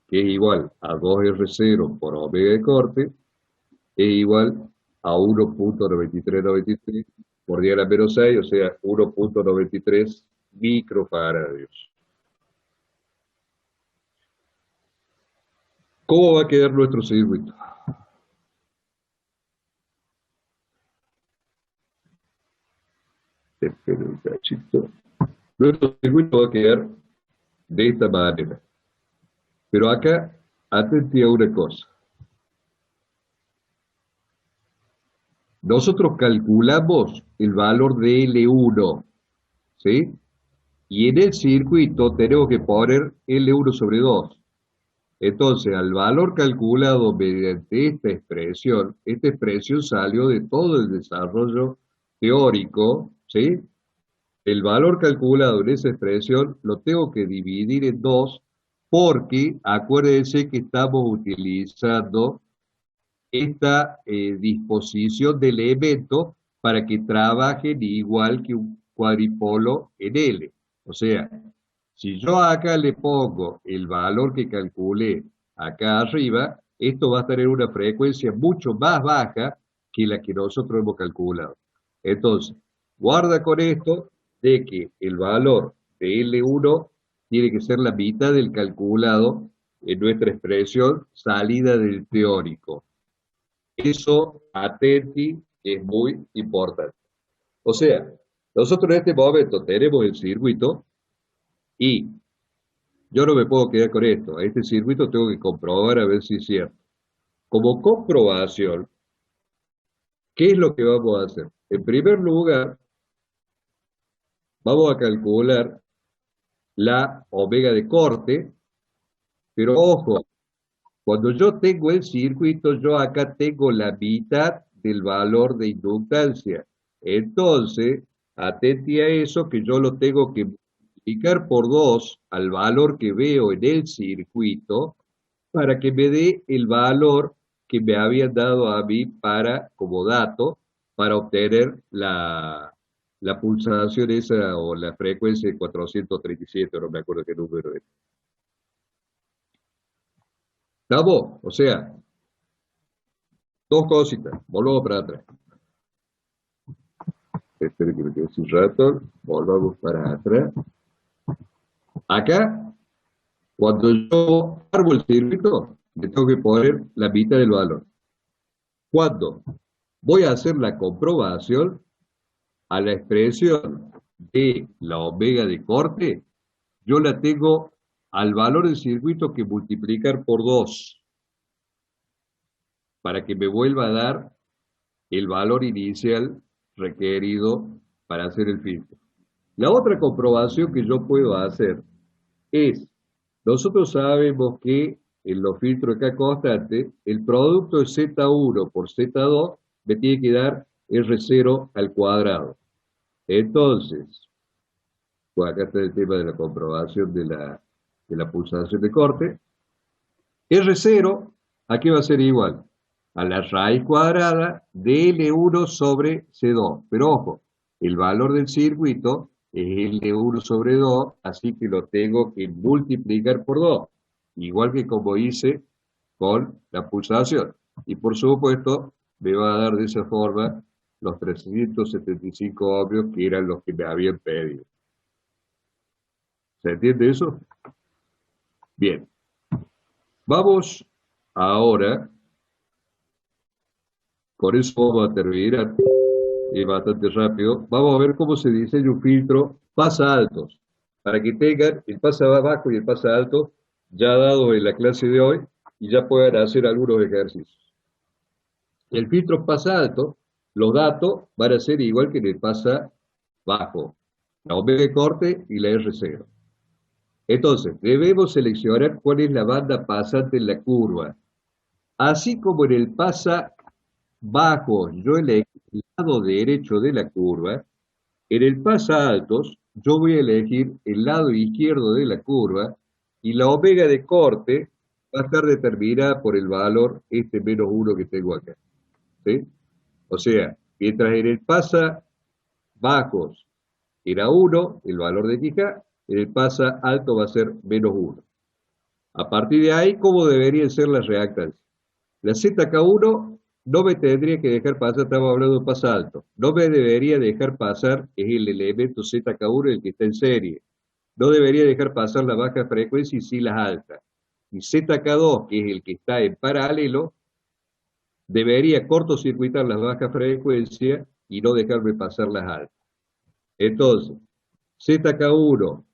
que es igual a 2R0 por omega de corte, es igual a 1.9393 por 10 a la menos 6, o sea, 1.93 microfaradios. ¿Cómo va a quedar nuestro circuito? Espera un cachito. Nuestro circuito va a quedar de esta manera. Pero acá, atente a una cosa. Nosotros calculamos el valor de L1, ¿sí? Y en el circuito tenemos que poner L1 sobre 2. Entonces, al valor calculado mediante esta expresión salió de todo el desarrollo teórico, ¿sí? El valor calculado en esa expresión lo tengo que dividir en dos porque acuérdense que estamos utilizando esta disposición del elemento para que trabajen igual que un cuadripolo en L. O sea, si yo acá le pongo el valor que calculé acá arriba, esto va a estar en una frecuencia mucho más baja que la que nosotros hemos calculado. Entonces, guarda con esto de que el valor de L1 tiene que ser la mitad del calculado en nuestra expresión salida del teórico. Eso, atenti, es muy importante. O sea, nosotros en este momento tenemos el circuito y yo no me puedo quedar con esto. A este circuito tengo que comprobar a ver si es cierto. Como comprobación, ¿qué es lo que vamos a hacer? En primer lugar, vamos a calcular la omega de corte, pero ojo, cuando yo tengo el circuito, yo acá tengo la mitad del valor de inductancia. Entonces, atente a eso que yo lo tengo que multiplicar por 2 al valor que veo en el circuito para que me dé el valor que me habían dado a mí para, como dato para obtener la pulsación esa o la frecuencia de 437, no me acuerdo qué número es. ¿Estamos? O sea, dos cositas, volvamos para atrás. Espero que me quede sin rato, volvamos para atrás. Acá, cuando yo armo el circuito, le tengo que poner la mitad del valor. Cuando voy a hacer la comprobación, a la expresión de la omega de corte, yo la tengo al valor del circuito que multiplicar por 2 para que me vuelva a dar el valor inicial requerido para hacer el filtro. La otra comprobación que yo puedo hacer es, nosotros sabemos que en los filtros de K constante, el producto de Z1 por Z2 me tiene que dar R0 al cuadrado. Entonces, pues acá está el tema de la comprobación de la pulsación de corte. R0, ¿a qué va a ser igual? A la raíz cuadrada de L1 sobre C2. Pero ojo, el valor del circuito es L1 sobre 2, así que lo tengo que multiplicar por 2. Igual que como hice con la pulsación. Y por supuesto, me va a dar de esa forma los 375 ohmios que eran los que me habían pedido. ¿Se entiende eso? Bien. Vamos ahora, con eso vamos a terminar bastante rápido. Vamos a ver cómo se diseña un filtro pasa altos, para que tengan el pasa bajo y el pasa alto ya dado en la clase de hoy y ya puedan hacer algunos ejercicios. El filtro pasa alto, los datos van a ser igual que en el pasa bajo, la omega de corte y la R0. Entonces, debemos seleccionar cuál es la banda pasante en la curva. Así como en el pasa bajo yo elegí el lado derecho de la curva, en el pasa altos yo voy a elegir el lado izquierdo de la curva y la omega de corte va a estar determinada por el valor este menos 1 que tengo acá. ¿Sí? O sea, mientras en el pasa bajos era 1, el valor de XK, en el pasa alto va a ser menos 1. A partir de ahí, ¿cómo deberían ser las reactancias? La ZK1 no me tendría que dejar pasar, estamos hablando de pasa alto, no me debería dejar pasar, es el elemento ZK1 el que está en serie. No debería dejar pasar la baja frecuencia y sí las altas. Y ZK2, que es el que está en paralelo, debería cortocircuitar las bajas frecuencias y no dejarme pasar las altas. Entonces, ZK1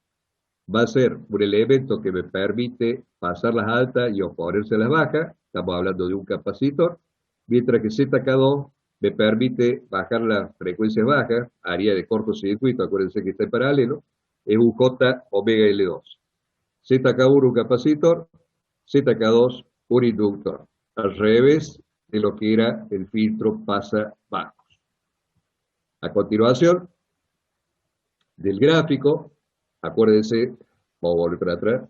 va a ser un elemento que me permite pasar las altas y oponerse a las bajas, estamos hablando de un capacitor, mientras que ZK2 me permite bajar las frecuencias bajas, área de cortocircuito, acuérdense que está en paralelo, es un J omega L2. ZK1 un capacitor, ZK2, un inductor, al revés de lo que era el filtro pasabajos. A continuación del gráfico, acuérdense, vamos a volver para atrás,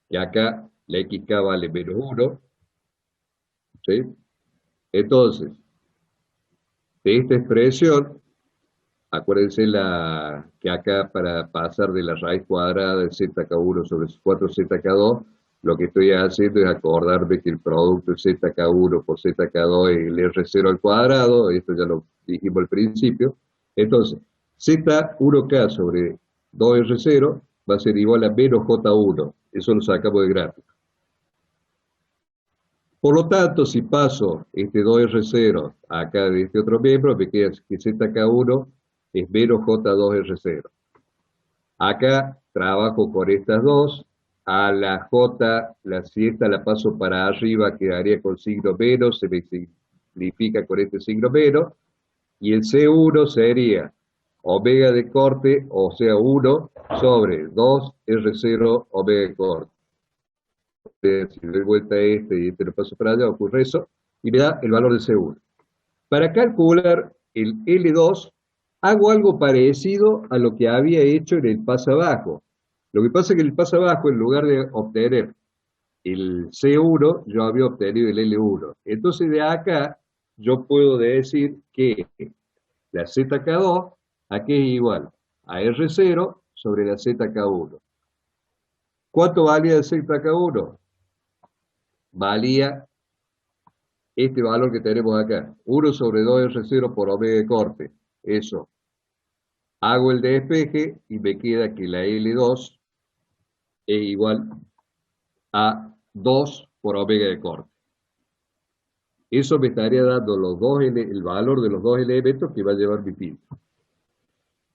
que acá la XK vale menos 1, ¿sí? Entonces, de esta expresión, acuérdense que acá para pasar de la raíz cuadrada de ZK1 sobre 4ZK2, lo que estoy haciendo es acordarme que el producto de ZK1 por ZK2 es el R0 al cuadrado, esto ya lo dijimos al principio. Entonces, Z1K sobre 2R0 va a ser igual a menos J1, eso lo sacamos de gráfico. Por lo tanto, si paso este 2R0 acá de este otro miembro, me queda que ZK1 es menos J2R0. Acá trabajo con estas dos, a la J, si esta la paso para arriba, quedaría con signo menos, se me simplifica con este signo menos, y el C1 sería omega de corte, o sea 1 sobre 2R0 omega de corte. Si doy vuelta a este y este lo paso para allá, ocurre eso, y me da el valor de C1. Para calcular el L2, hago algo parecido a lo que había hecho en el pasabajo. Lo que pasa es que en el pasabajo, en lugar de obtener el C1, yo había obtenido el L1. Entonces de acá, yo puedo decir que la ZK2, aquí es igual a R0 sobre la ZK1. ¿Cuánto valía el ZK1? Valía este valor que tenemos acá, 1 sobre 2R0 por omega de corte. Eso. Hago el despeje y me queda que la L2 es igual a 2 por omega de corte. Eso me estaría dando el valor de los dos elementos que va a llevar mi filtro.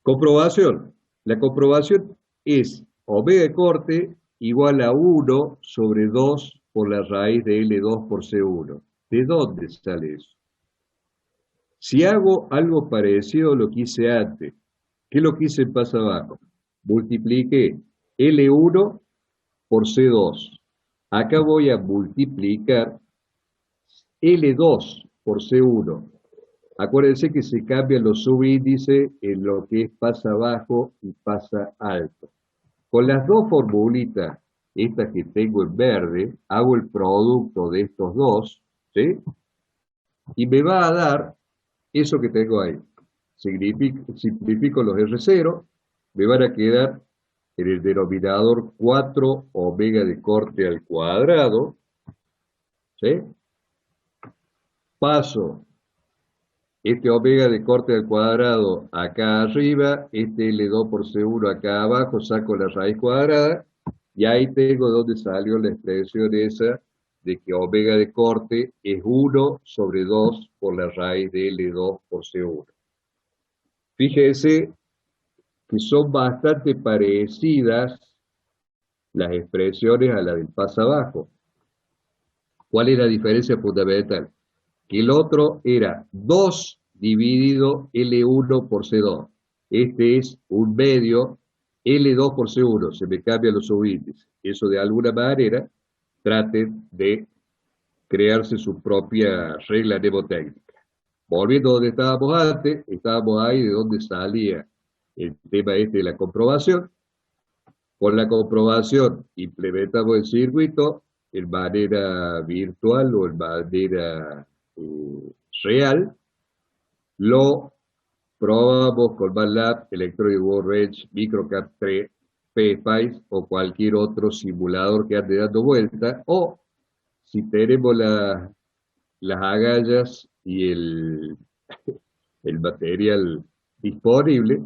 Comprobación. La comprobación es omega de corte igual a 1 sobre 2 por la raíz de L2 por C1. ¿De dónde sale eso? Si hago algo parecido a lo que hice antes, ¿qué es lo que hice en pasabajo? Multipliqué L1 por C2. Acá voy a multiplicar L2 por C1. Acuérdense que se cambian los subíndices en lo que es pasa bajo y pasa alto. Con las dos formulitas, estas que tengo en verde, hago el producto de estos dos, ¿sí? Y me va a dar eso que tengo ahí. Simplifico los R0, me van a quedar en el denominador 4 omega de corte al cuadrado, ¿sí? Paso este omega de corte al cuadrado acá arriba, este L2 por C1 acá abajo, saco la raíz cuadrada, y ahí tengo donde salió la expresión esa de que omega de corte es 1 sobre 2 por la raíz de L2 por C1. Fíjense que son bastante parecidas las expresiones a la del pasabajo. ¿Cuál es la diferencia fundamental? Que el otro era 2 dividido L1 por C2. Este es un medio L2 por C1, se me cambian los subíndices. Eso de alguna manera traten de crearse su propia regla mnemotécnica. Volviendo a donde estábamos antes, estábamos ahí de donde salía el tema este de la comprobación. Con la comprobación implementamos el circuito en manera virtual o en manera real. Lo probamos con MATLAB, Electronic Workbench, Microcap 3, PSpice o cualquier otro simulador que ande dando vuelta, o si tenemos las agallas y el material disponible,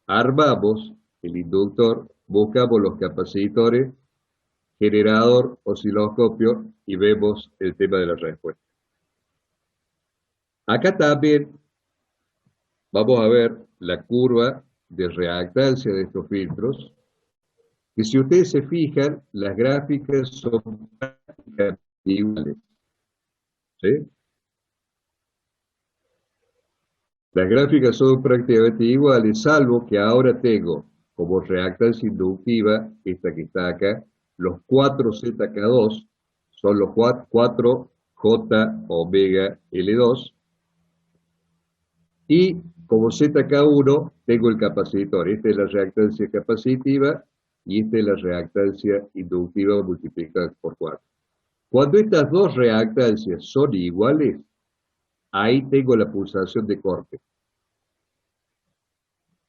armamos el inductor, buscamos los capacitores, generador, osciloscopio y vemos el tema de la respuesta. Acá también vamos a ver la curva de reactancia de estos filtros, que si ustedes se fijan, las gráficas son prácticamente iguales. ¿Sí? Las gráficas son prácticamente iguales, salvo que ahora tengo como reactancia inductiva, esta que está acá, los 4ZK2, son los 4 J omega L2, y como ZK1 tengo el capacitor. Esta es la reactancia capacitiva y esta es la reactancia inductiva multiplicada por 4. Cuando estas dos reactancias son iguales, ahí tengo la pulsación de corte.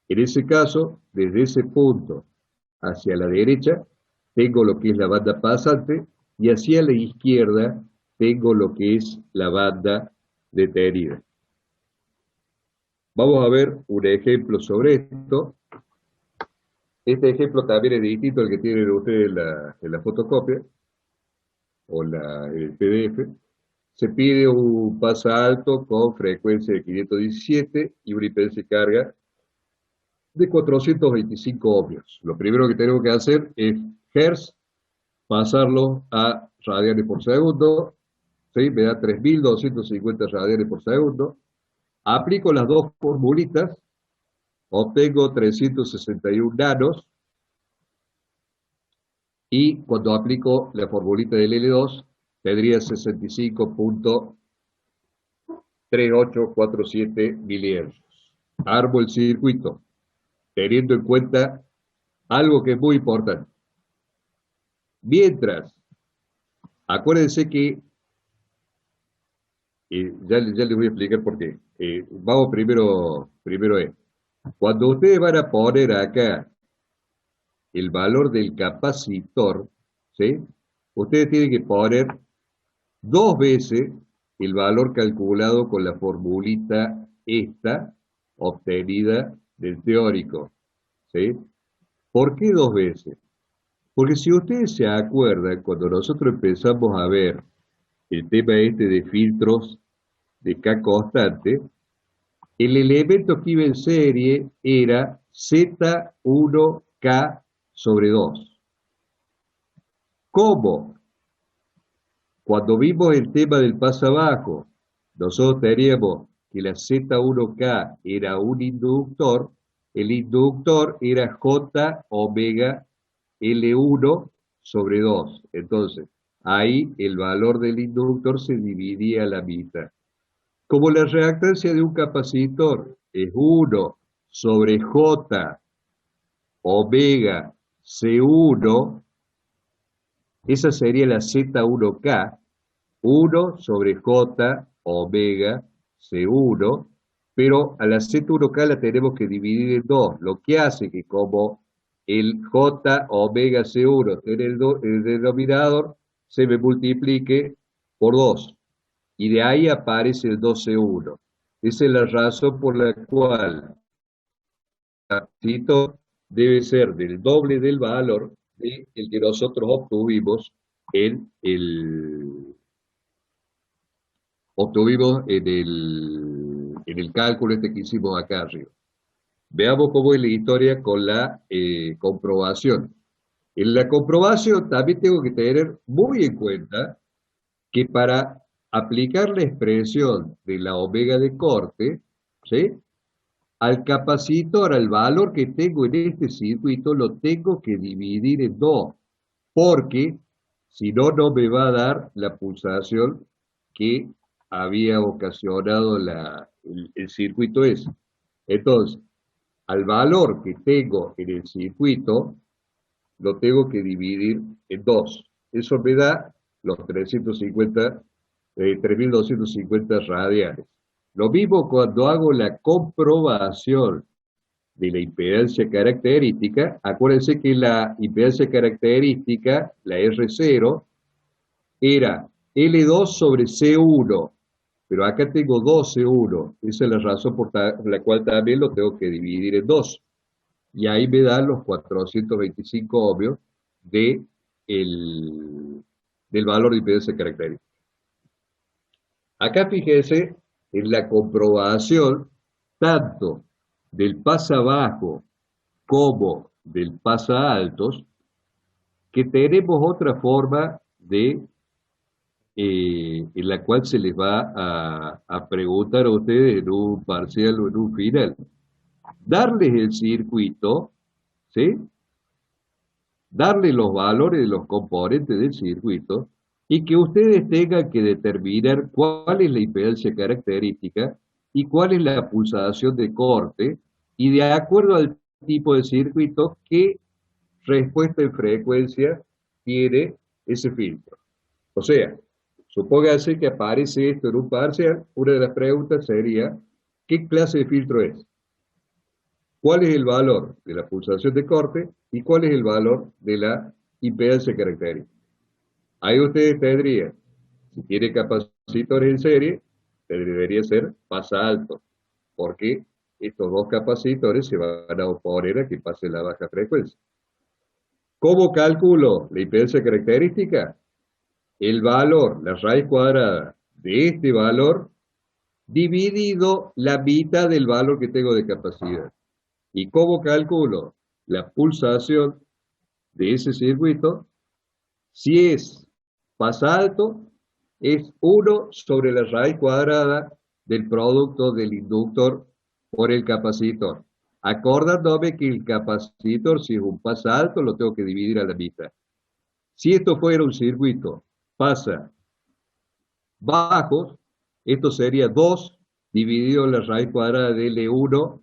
En ese caso, desde ese punto hacia la derecha, tengo lo que es la banda pasante, y hacia la izquierda tengo lo que es la banda detenida. Vamos a ver un ejemplo sobre esto. Este ejemplo también es distinto al que tienen ustedes en la fotocopia o en el PDF. Se pide un pasalto con frecuencia de 517 y una impedancia de carga de 425 ohmios. Lo primero que tenemos que hacer es Hertz, pasarlo a radianes por segundo, ¿sí? Me da 3250 radianes por segundo. Aplico las dos formulitas, obtengo 361 nanos, y cuando aplico la formulita del L2, tendría 65.3847 milihercios. Armo el circuito, teniendo en cuenta algo que es muy importante. Mientras, acuérdense que, ya les voy a explicar por qué. Vamos primero cuando ustedes van a poner acá el valor del capacitor, ¿sí? Ustedes tienen que poner 2 veces el valor calculado con la formulita esta, obtenida del teórico, ¿sí? ¿Por qué 2 veces? Porque si ustedes se acuerdan, cuando nosotros empezamos a ver el tema este de filtros de K constante, el elemento que iba en serie era Z1K sobre 2. ¿Cómo? Cuando vimos el tema del paso abajo, nosotros teníamos que la Z1K era un inductor, el inductor era J omega L1 sobre 2. Entonces, ahí el valor del inductor se dividía a la mitad. Como la reactancia de un capacitor es 1 sobre J omega C1, esa sería la Z1K, 1 sobre J omega C1, pero a la Z1K la tenemos que dividir en 2, lo que hace que como el J omega C1 tiene el denominador, se me multiplique por 2, y de ahí aparece el 2C1. Esa es la razón por la cual el capacito debe ser del doble del valor del que nosotros obtuvimos en el cálculo este que hicimos acá arriba. Veamos cómo es la historia con la comprobación. En la comprobación también tengo que tener muy en cuenta que para aplicar la expresión de la omega de corte, ¿sí?, al capacitor, al valor que tengo en este circuito, lo tengo que dividir en 2, porque si no, no me va a dar la pulsación que había ocasionado el circuito ese. Entonces, al valor que tengo en el circuito, lo tengo que dividir en 2. Eso me da los 3250 radianes. Lo mismo cuando hago la comprobación de la impedancia característica. Acuérdense que la impedancia característica, la R0, era L2 sobre C1, pero acá tengo 2C1. Esa es la razón por la cual también lo tengo que dividir en 2. Y ahí me dan los 425 ohmios del valor de impedancia característica. Acá fíjense en la comprobación tanto del pasa bajo como del pasa altos, que tenemos otra forma en la cual se les va a preguntar a ustedes en un parcial o en un final. Darles el circuito, ¿sí?, darle los valores de los componentes del circuito, y que ustedes tengan que determinar cuál es la impedancia característica y cuál es la pulsación de corte, y de acuerdo al tipo de circuito, qué respuesta en frecuencia tiene ese filtro. O sea, supóngase que aparece esto en un parcial, una de las preguntas sería, ¿qué clase de filtro es? ¿Cuál es el valor de la pulsación de corte y cuál es el valor de la impedancia característica? Ahí ustedes tendrían, si tiene capacitores en serie, debería ser pasa alto, porque estos dos capacitores se van a oponer a que pase la baja frecuencia. ¿Cómo calculo la impedancia característica? El valor, la raíz cuadrada de este valor, dividido la mitad del valor que tengo de capacidad. ¿Y cómo calculo la pulsación de ese circuito? Si es pasa alto, es 1 sobre la raíz cuadrada del producto del inductor por el capacitor. Acordándome que el capacitor, si es un pasa alto, lo tengo que dividir a la mitad. Si esto fuera un circuito pasa bajos, esto sería 2 dividido en la raíz cuadrada de L1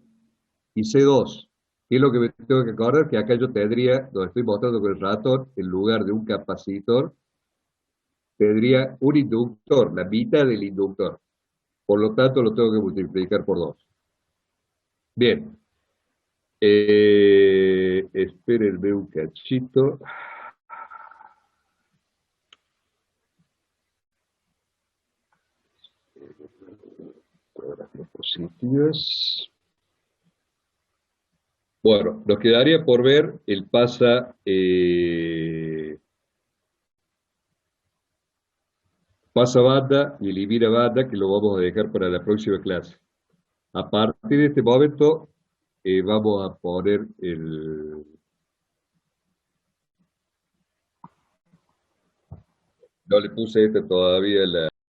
y C2. ¿Qué es lo que me tengo que acordar? Que acá yo tendría, donde estoy mostrando con el ratón, en lugar de un capacitor, tendría un inductor, la mitad del inductor. Por lo tanto, lo tengo que multiplicar por 2. Bien. Espérenme un cachito. Las diapositivas. Bueno, nos quedaría por ver el pasa banda y elimina banda, que lo vamos a dejar para la próxima clase. A partir de este momento, vamos a poner el... No le puse este todavía